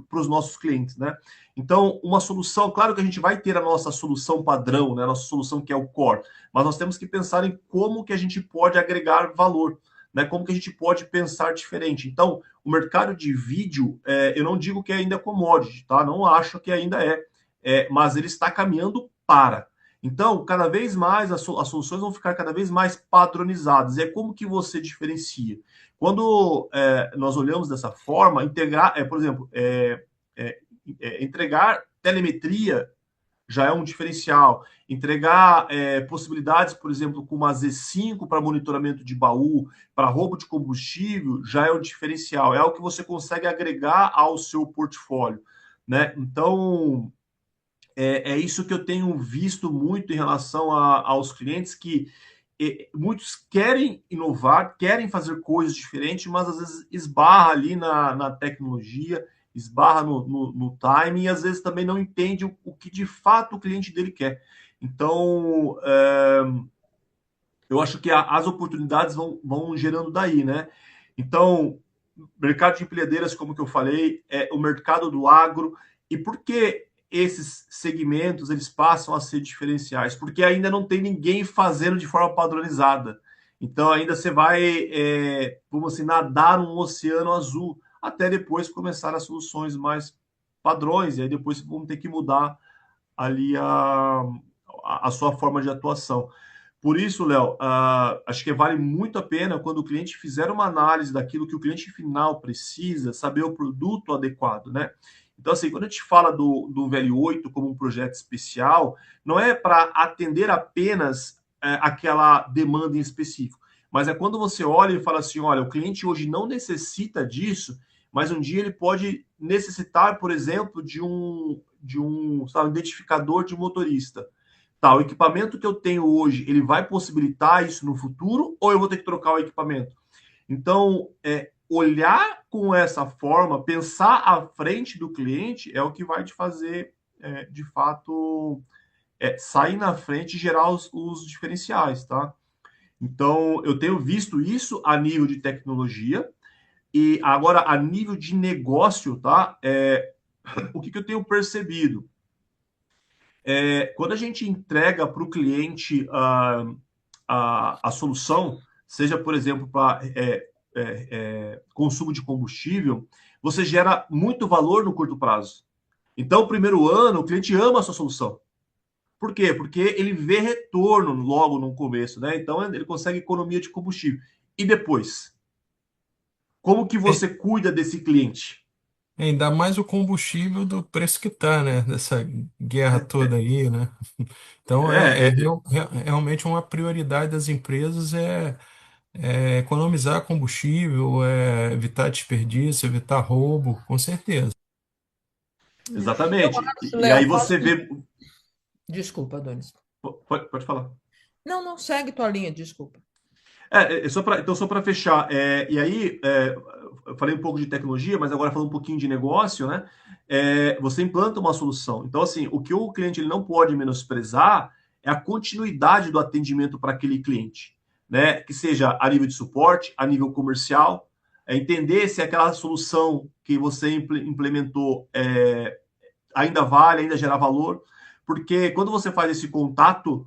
para os nossos clientes, né? Então, uma solução, claro que a gente vai ter a nossa solução padrão, né? A nossa solução que é o core, mas nós temos que pensar em como que a gente pode agregar valor, né? Como que a gente pode pensar diferente. Então, o mercado de vídeo, eu não digo que ainda é commodity, tá? Não acho que ainda mas ele está caminhando para. Então, cada vez mais as soluções vão ficar cada vez mais padronizadas. E é como que você diferencia. Quando nós olhamos dessa forma, integrar, por exemplo, entregar telemetria já é um diferencial. Entregar possibilidades, por exemplo, com uma Z5 para monitoramento de baú, para roubo de combustível, já é um diferencial. É algo que você consegue agregar ao seu portfólio, né? Então, é isso que eu tenho visto muito em relação aos clientes, que muitos querem inovar, querem fazer coisas diferentes, mas às vezes esbarra ali na tecnologia, esbarra no timing, e às vezes também não entende o que de fato o cliente dele quer. Então, eu acho que as oportunidades vão gerando daí, né? Então, mercado de empilhadeiras, como que eu falei, o mercado do agro. E por que esses segmentos eles passam a ser diferenciais? Porque ainda não tem ninguém fazendo de forma padronizada. Então, ainda você vai, vamos assim, nadar num oceano azul, até depois começar as soluções mais padrões, e aí depois vamos ter que mudar ali a sua forma de atuação. Por isso, Léo, acho que vale muito a pena quando o cliente fizer uma análise daquilo que o cliente final precisa, saber o produto adequado, né? Então, assim, quando a gente fala do VL8 como um projeto especial, não é para atender apenas aquela demanda em específico, mas é quando você olha e fala assim, olha, o cliente hoje não necessita disso, mas um dia ele pode necessitar, por exemplo, de um sabe, identificador de motorista. Tá, o equipamento que eu tenho hoje, ele vai possibilitar isso no futuro ou eu vou ter que trocar o equipamento? Então, olhar com essa forma, pensar à frente do cliente é o que vai te fazer, de fato, sair na frente e gerar os diferenciais, tá? Então, eu tenho visto isso a nível de tecnologia, E agora, a nível de negócio, tá? O que eu tenho percebido? Quando a gente entrega para o cliente a solução, seja, por exemplo, para consumo de combustível, você gera muito valor no curto prazo. Então, o primeiro ano, o cliente ama a sua solução. Por quê? Porque ele vê retorno logo no começo, né? Então, ele consegue economia de combustível. E depois? Como que
É,
você cuida desse cliente?
ainda mais o combustível do preço que tá, né? Dessa guerra toda aí, né? Então,
É,
realmente uma prioridade das empresas é economizar combustível, evitar desperdício, evitar roubo, com certeza.
Eu
exatamente.
acho,
E
Léo,
aí você vê.
desculpa, Adonis.
Pode falar.
Não, não, segue tua linha, desculpa.
Só para fechar, e aí eu falei um pouco de tecnologia, mas agora falando um pouquinho de negócio, né? Você implanta uma solução. Então, assim, o que o cliente ele não pode menosprezar é a continuidade do atendimento para aquele cliente, né? Que seja a nível de suporte, a nível comercial, entender se aquela solução que você implementou ainda vale, ainda gera valor, porque quando você faz esse contato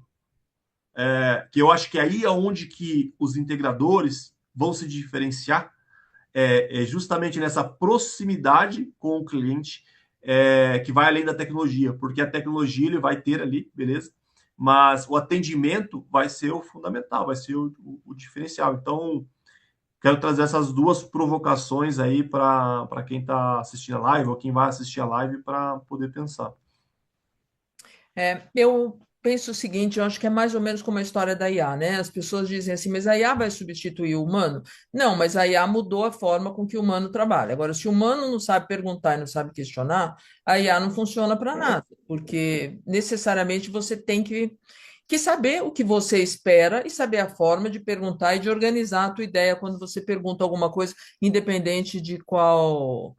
que eu acho que aí é onde que os integradores vão se diferenciar, justamente nessa proximidade com o cliente, que vai além da tecnologia, porque a tecnologia ele vai ter ali, beleza? Mas o atendimento vai ser o fundamental, vai ser o diferencial. Então, quero trazer essas duas provocações aí para quem está assistindo a live ou quem vai assistir a live para poder pensar.
Eu penso o seguinte, eu acho que é mais ou menos como a história da IA, né? As pessoas dizem assim, mas a IA vai substituir o humano? Não, mas a IA mudou a forma com que o humano trabalha. Agora, se o humano não sabe perguntar e não sabe questionar, a IA não funciona para nada, porque necessariamente você tem que saber o que você espera e saber a forma de perguntar e de organizar a tua ideia quando você pergunta alguma coisa, independente de qual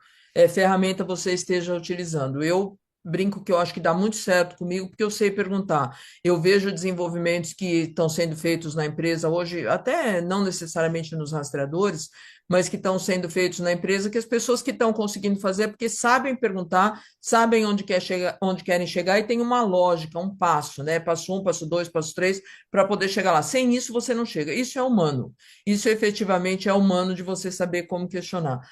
ferramenta você esteja utilizando. Eu brinco que eu acho que dá muito certo comigo, porque eu sei perguntar. Eu vejo desenvolvimentos que estão sendo feitos na empresa hoje, até não necessariamente nos rastreadores, mas que estão sendo feitos na empresa, que as pessoas que estão conseguindo fazer, porque sabem perguntar, sabem onde querem chegar e tem uma lógica, um passo, né? Passo um, passo dois, passo três, para poder chegar lá. Sem isso, você não chega. Isso é humano. Isso efetivamente é humano de você saber como questionar.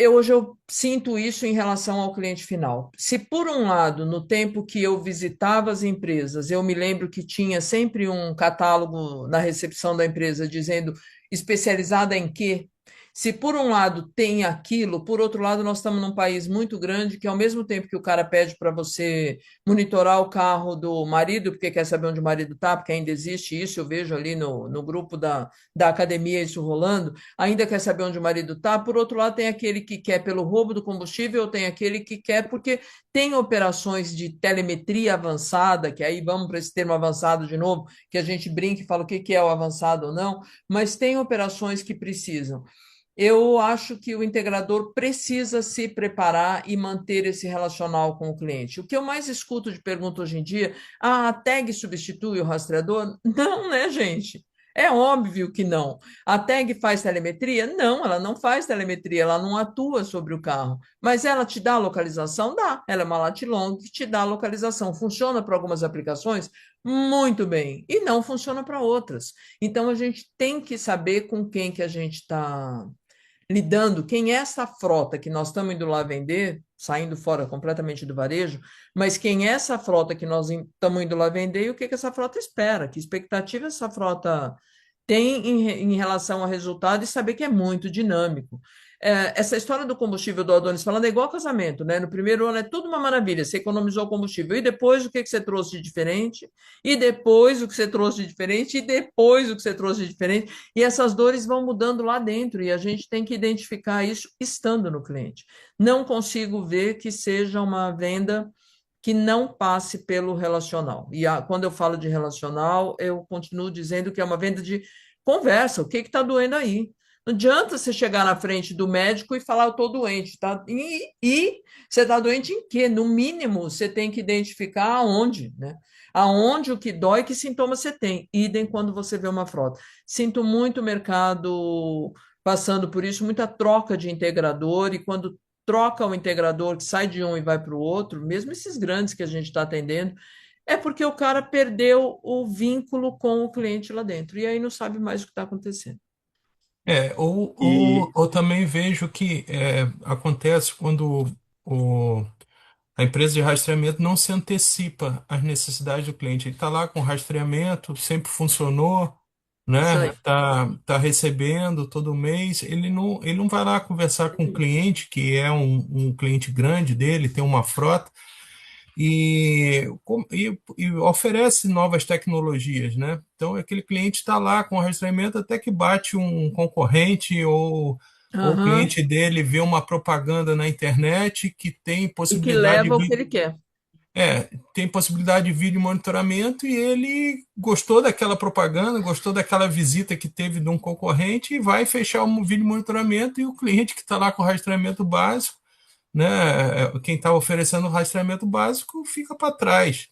Hoje eu sinto isso em relação ao cliente final. Se por um lado, no tempo que eu visitava as empresas, eu me lembro que tinha sempre um catálogo na recepção da empresa dizendo especializada em quê? Se por um lado tem aquilo, por outro lado nós estamos num país muito grande que ao mesmo tempo que o cara pede para você monitorar o carro do marido, porque quer saber onde o marido está, porque ainda existe isso, eu vejo ali no grupo da academia isso rolando, ainda quer saber onde o marido está. Por outro lado, tem aquele que quer pelo roubo do combustível, tem aquele que quer porque tem operações de telemetria avançada, que aí vamos para esse termo avançado de novo, que a gente brinca e fala o que é o avançado ou não, mas tem operações que precisam. Eu acho que o integrador precisa se preparar e manter esse relacional com o cliente. O que eu mais escuto de pergunta hoje em dia, a tag substitui o rastreador? Não, né, gente? É óbvio que não. A tag faz telemetria? Não, ela não faz telemetria, ela não atua sobre o carro. Mas ela te dá a localização? Dá. Ela é uma lat long que te dá a localização. Funciona para algumas aplicações? Muito bem. E não funciona para outras. Então a gente tem que saber com quem que a gente está lidando, quem é essa frota que nós estamos indo lá vender, saindo fora completamente do varejo, mas quem é essa frota que nós estamos indo lá vender e o que que essa frota espera, que expectativa essa frota tem em relação ao resultado e saber que é muito dinâmico. Essa história do combustível do Adonis falando é igual casamento, né? No primeiro ano é tudo uma maravilha, você economizou combustível, e depois o que que você trouxe de diferente, e depois o que você trouxe de diferente, e depois o que você trouxe de diferente, e essas dores vão mudando lá dentro, e a gente tem que identificar isso estando no cliente. Não consigo ver que seja uma venda que não passe pelo relacional. E quando eu falo de relacional, eu continuo dizendo que é uma venda de conversa. O que está doendo aí? Não adianta você chegar na frente do médico e falar, eu estou doente, tá? E você está doente em quê? No mínimo, você tem que identificar aonde, né? Aonde o que dói, que sintomas você tem. Idem quando você vê uma frota. Sinto muito o mercado passando por isso, muita troca de integrador, e quando troca o integrador, que sai de um e vai para o outro, mesmo esses grandes que a gente está atendendo, é porque o cara perdeu o vínculo com o cliente lá dentro, e aí não sabe mais o que está acontecendo.
E,
Ou também vejo que acontece quando o, a empresa de rastreamento não se antecipa às necessidades do cliente. Ele está lá com rastreamento, sempre funcionou,
Isso
né?
aí.
Tá recebendo todo mês. Ele não vai lá conversar com o cliente, que é um cliente grande dele, tem uma frota, e oferece novas tecnologias, né? Então, aquele cliente está lá com o rastreamento até que bate um concorrente ou o
Aham.
cliente dele vê uma propaganda na internet que tem
E que
possibilidade
leva o que
de
ele quer.
tem possibilidade de vídeo monitoramento e ele gostou daquela propaganda, gostou daquela visita que teve de um concorrente e vai fechar um vídeo monitoramento e o cliente que está lá com o rastreamento básico, né, quem está oferecendo o rastreamento básico fica para trás.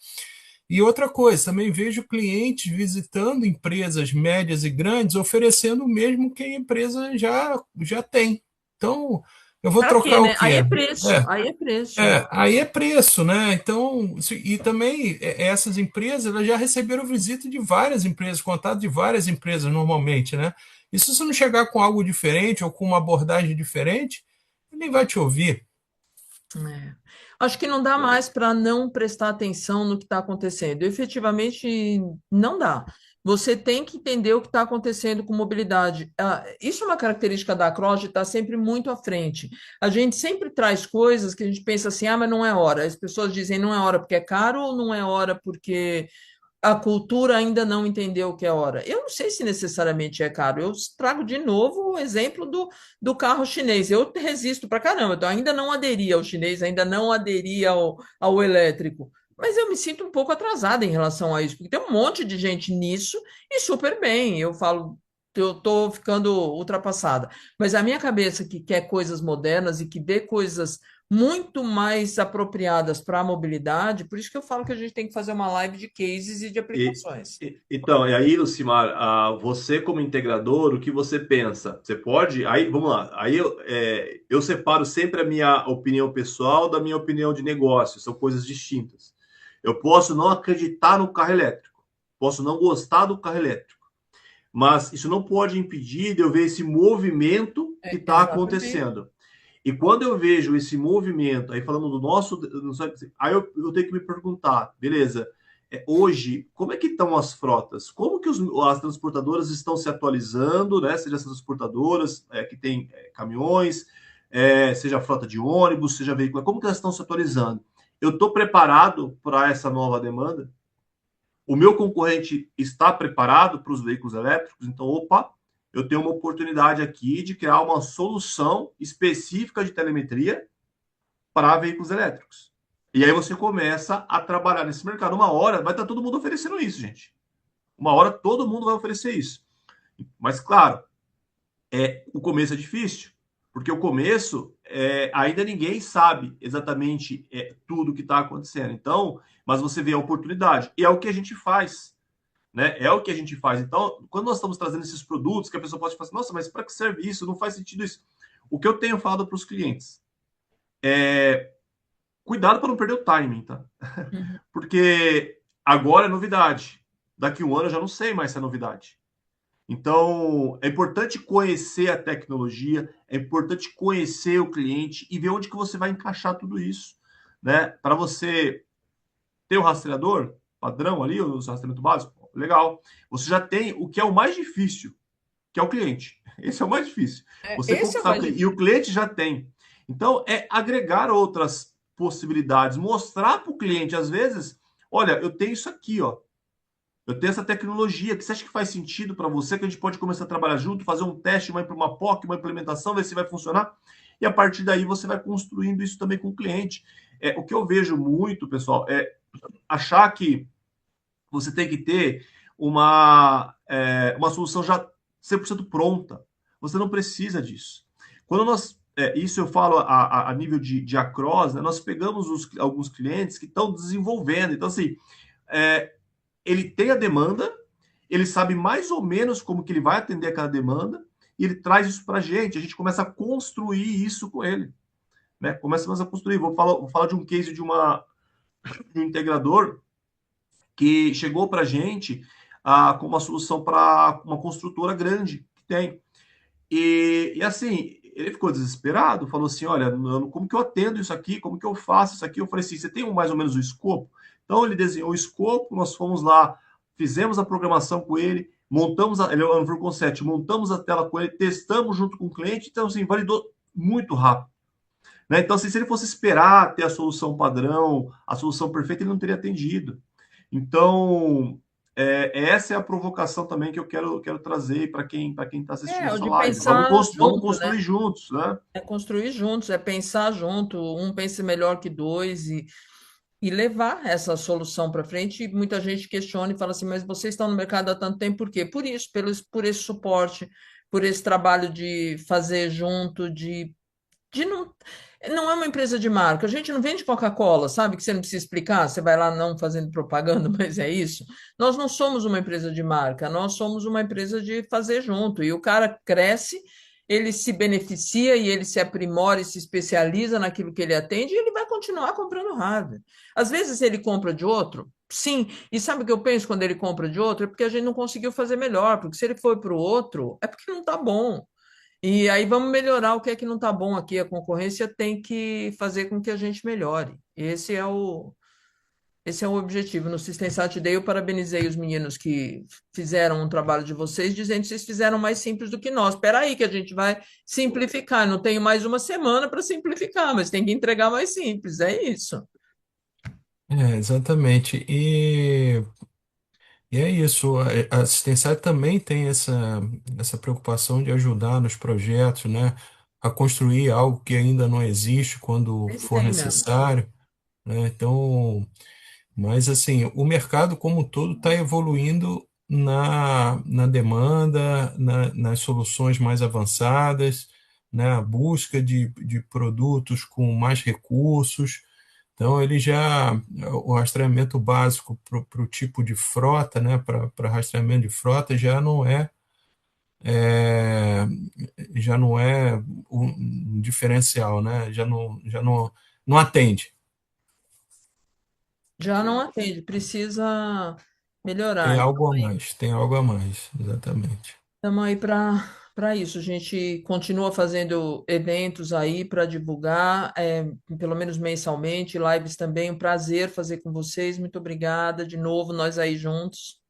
E outra coisa, também vejo clientes visitando empresas médias e grandes oferecendo o mesmo que a empresa já tem. Então, eu vou
Para quê,
trocar o
né? Aí
quê?
é preço, aí é preço.
Aí é preço, né? Então, e também essas empresas elas já receberam visita de várias empresas, contato de várias empresas normalmente, né? E se você não chegar com algo diferente ou com uma abordagem diferente, ele nem vai te ouvir.
É. Acho que não dá mais para não prestar atenção no que está acontecendo. Efetivamente, não dá. Você tem que entender o que está acontecendo com mobilidade. Isso é uma característica da Across de estar sempre muito à frente. A gente sempre traz coisas que a gente pensa assim, ah, mas não é hora. As pessoas dizem não é hora porque é caro ou não é hora porque a cultura ainda não entendeu o que é hora. Eu não sei se necessariamente é caro. Eu trago de novo o exemplo do carro chinês. Eu resisto para caramba. Eu ainda não aderi ao chinês, ainda não aderi ao elétrico. Mas eu me sinto um pouco atrasada em relação a isso, porque tem um monte de gente nisso e super bem. Eu falo, eu estou ficando ultrapassada. Mas a minha cabeça que quer coisas modernas e que vê coisas muito mais apropriadas para a mobilidade, por isso que eu falo que a gente tem que fazer uma live de cases e de
e,
aplicações.
então, e aí, Lucimar, você como integrador, o que você pensa? Você pode? Aí, vamos lá. Aí eu separo sempre a minha opinião pessoal da minha opinião de negócio. São coisas distintas. Eu posso não acreditar no carro elétrico, posso não gostar do carro elétrico, mas isso não pode impedir de eu ver esse movimento que está
Exatamente.
acontecendo. E quando eu vejo esse movimento, aí falando do nosso, aí eu tenho que me perguntar, beleza, hoje, como é que estão as frotas? Como que as transportadoras estão se atualizando, né? Seja as transportadoras que têm caminhões, seja a frota de ônibus, seja veículo, como que elas estão se atualizando? Eu estou preparado para essa nova demanda? O meu concorrente está preparado para os veículos elétricos? Então, opa, eu tenho uma oportunidade aqui de criar uma solução específica de telemetria para veículos elétricos. E aí você começa a trabalhar nesse mercado. Uma hora vai estar todo mundo oferecendo isso, gente. Uma hora todo mundo vai oferecer isso. Mas, claro, o começo é difícil, porque o começo ainda ninguém sabe exatamente tudo que está acontecendo. Então, mas você vê a oportunidade. E é o que a gente faz. Né? É o que a gente faz. Então, quando nós estamos trazendo esses produtos, que a pessoa pode falar assim, nossa, mas para que serve isso? Não faz sentido isso. O que eu tenho falado para os clientes é cuidado para não perder o timing, tá?
Uhum.
Porque agora é novidade. Daqui um ano eu já não sei mais se é novidade. Então, é importante conhecer a tecnologia, é importante conhecer o cliente e ver onde que você vai encaixar tudo isso, né? Para você ter o rastreador padrão ali, o rastreamento básico, legal. Você já tem o que é o mais difícil, que é o cliente. Esse é o mais difícil. Você
Esse é o
conquistar o
mais
cliente. E o
difícil.
cliente já tem. Então, é agregar outras possibilidades, mostrar para o cliente, às vezes, olha, eu tenho isso aqui, ó. Eu tenho essa tecnologia que você acha que faz sentido para você, que a gente pode começar a trabalhar junto, fazer um teste, uma POC, uma implementação, ver se vai funcionar. E a partir daí você vai construindo isso também com o cliente. O que eu vejo muito, pessoal, é achar que você tem que ter uma solução já 100% pronta. Você não precisa disso. Quando nós, isso eu falo a nível de across, né, nós pegamos alguns clientes que estão desenvolvendo. Então, assim, ele tem a demanda, ele sabe mais ou menos como que ele vai atender aquela demanda, e ele traz isso para a gente começa a construir isso com ele, né? Começamos a construir. Vou falar de um case de um integrador que chegou para a gente com uma solução para uma construtora grande que tem. E assim, ele ficou desesperado, falou assim, olha, como que eu atendo isso aqui? Como que eu faço isso aqui? Eu falei assim, você tem mais ou menos o escopo? Então ele desenhou o escopo, nós fomos lá, fizemos a programação com ele, ele é um Anvil Concept, montamos a tela com ele, testamos junto com o cliente, então assim, validou muito rápido. Né? Então, assim, se ele fosse esperar ter a solução padrão, a solução perfeita, ele não teria atendido. Então, essa é a provocação também que eu quero trazer para quem está assistindo
O
essa
de
live.
pensar
Vamos
junto, né?
construir juntos, né?
É construir juntos, é pensar junto, um pensa melhor que dois e levar essa solução para frente. E muita gente questiona e fala assim, mas vocês estão no mercado há tanto tempo, por quê? Por isso, por esse suporte, por esse trabalho de fazer junto, de não é uma empresa de marca. A gente não vende Coca-Cola, sabe? Que você não precisa explicar, você vai lá não fazendo propaganda, mas é isso. Nós não somos uma empresa de marca, nós somos uma empresa de fazer junto. E o cara cresce, ele se beneficia e ele se aprimora e se especializa naquilo que ele atende e ele vai continuar comprando hardware. Às vezes ele compra de outro. Sim, e sabe o que eu penso quando ele compra de outro? É porque a gente não conseguiu fazer melhor, porque se ele foi para o outro, é porque não está bom. E aí vamos melhorar o que é que não está bom aqui. A concorrência tem que fazer com que a gente melhore. Esse é o objetivo. No System Sat Day, eu parabenizei os meninos que fizeram um trabalho de vocês, dizendo que vocês fizeram mais simples do que nós. Espera aí que a gente vai simplificar. Não tenho mais uma semana para simplificar, mas tem que entregar mais simples. É isso.
Exatamente. E é isso, a assistência também tem essa preocupação de ajudar nos projetos, né, a construir algo que ainda não existe quando
Eles
for
têm mesmo.
necessário, né? Então, mas assim, o mercado como um todo está evoluindo na demanda, nas soluções mais avançadas, né, a busca de produtos com mais recursos. Então, o rastreamento básico para o tipo de frota, né, para rastreamento de frota, é, já não é um diferencial, né? Não atende.
Já não atende, precisa
Tem
melhorar.
algo a mais, tem algo a mais, exatamente.
Estamos aí para isso. A gente continua fazendo eventos aí para divulgar, pelo menos mensalmente, lives também. Um prazer fazer com vocês. Muito obrigada de novo, nós aí juntos.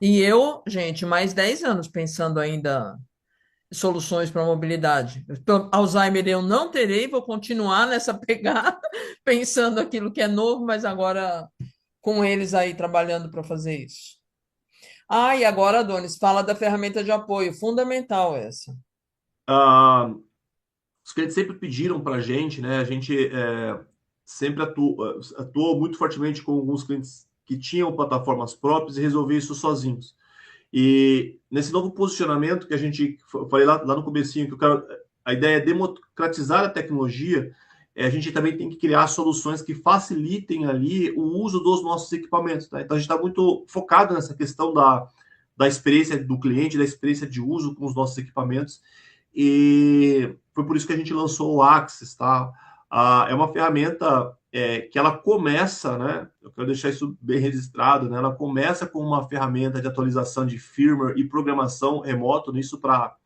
E eu, gente, mais 10 anos pensando ainda em soluções para mobilidade. Alzheimer eu não terei, vou continuar nessa pegada, pensando aquilo que é novo, mas agora com eles aí trabalhando para fazer isso. E agora, Adonis, fala da ferramenta de apoio, fundamental essa.
Ah, os clientes sempre pediram para a gente, né? A gente sempre atuou muito fortemente com alguns clientes que tinham plataformas próprias e resolver isso sozinhos. E nesse novo posicionamento que a gente falei lá no comecinho, a ideia é democratizar a tecnologia, a gente também tem que criar soluções que facilitem ali o uso dos nossos equipamentos. Tá? Então a gente está muito focado nessa questão da experiência do cliente, da experiência de uso com os nossos equipamentos. E foi por isso que a gente lançou o Axis, tá? É uma ferramenta que ela começa, né? Eu quero deixar isso bem registrado, né? Ela começa com uma ferramenta de atualização de firmware e programação remoto, nisso para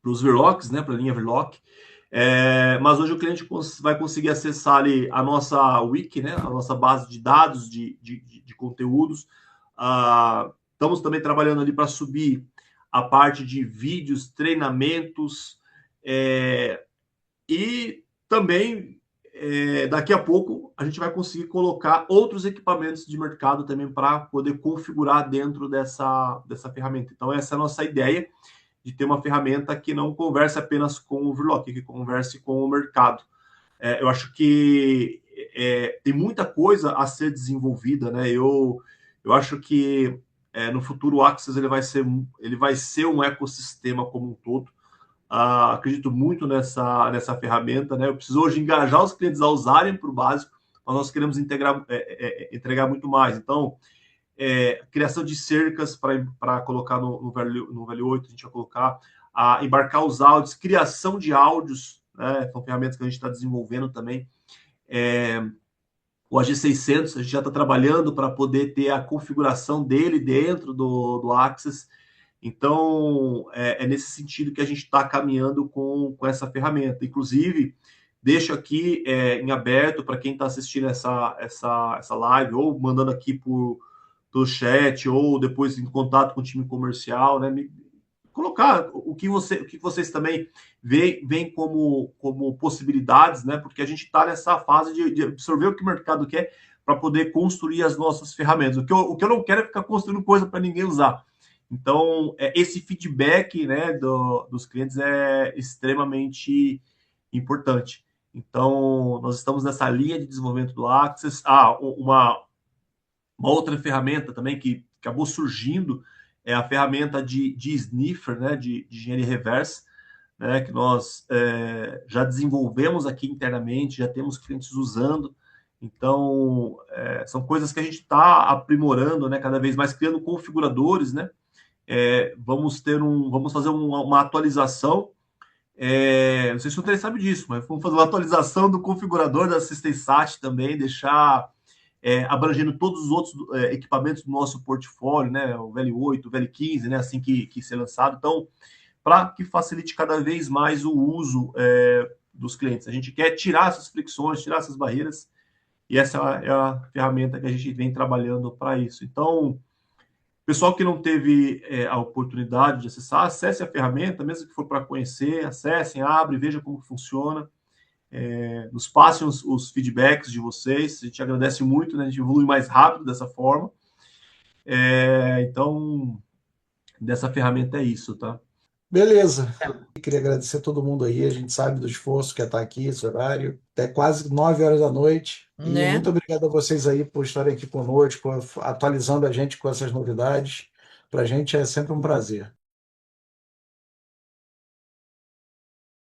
os Verlocks, né? Para a linha Verlock. Mas hoje o cliente vai conseguir acessar ali a nossa wiki, né? A nossa base de dados de conteúdos. Estamos também trabalhando ali para subir a parte de vídeos, treinamentos, e também daqui a pouco a gente vai conseguir colocar outros equipamentos de mercado também para poder configurar dentro dessa ferramenta. Então essa é a nossa ideia, de ter uma ferramenta que não converse apenas com o Verlock, que converse com o mercado. Eu acho que tem muita coisa a ser desenvolvida, né? Eu acho que no futuro o Axis ele vai ser um ecossistema como um todo. Acredito muito nessa ferramenta, né? Eu preciso hoje engajar os clientes a usarem para o básico, mas nós queremos entregar muito mais. Então, criação de cercas para colocar no VL8, a gente vai colocar, embarcar os áudios, criação de áudios, né? São ferramentas que a gente está desenvolvendo também. O AG600, a gente já está trabalhando para poder ter a configuração dele dentro do Access. Então, é nesse sentido que a gente está caminhando com essa ferramenta. Inclusive, deixo aqui em aberto para quem está assistindo essa live, ou mandando aqui do chat, ou depois em contato com o time comercial, né? Colocar o que vocês também veem como possibilidades, né? Porque a gente está nessa fase de absorver o que o mercado quer para poder construir as nossas ferramentas. O que eu não quero é ficar construindo coisa para ninguém usar. Então, esse feedback, né, dos clientes é extremamente importante. Então, nós estamos nessa linha de desenvolvimento do Access. Uma outra ferramenta também que acabou surgindo é a ferramenta de sniffer, né, de engenharia reversa, né, que nós já desenvolvemos aqui internamente, já temos clientes usando. Então, são coisas que a gente está aprimorando, né, cada vez mais, criando configuradores, né. Vamos fazer uma atualização. Não sei se o Trey sabe disso, mas vamos fazer uma atualização do configurador da System Sat também, deixar abrangendo todos os outros equipamentos do nosso portfólio, né? O VL8, o VL15, né? Assim que ser lançado. Então, para que facilite cada vez mais o uso dos clientes. A gente quer tirar essas fricções, tirar essas barreiras, e essa é a ferramenta que a gente vem trabalhando para isso. Então, pessoal que não teve a oportunidade de acessar, acesse a ferramenta, mesmo que for para conhecer, acessem, abre, veja como funciona. Nos passem os feedbacks de vocês, a gente agradece muito, né? A gente evolui mais rápido dessa forma. Então, dessa ferramenta é isso, tá?
Beleza. Queria agradecer a todo mundo aí. A gente sabe do esforço que é estar aqui, esse horário, até quase 9 horas da noite. E
Né?
muito obrigado a vocês aí por estarem aqui conosco, atualizando a gente com essas novidades. Para a gente é sempre um prazer.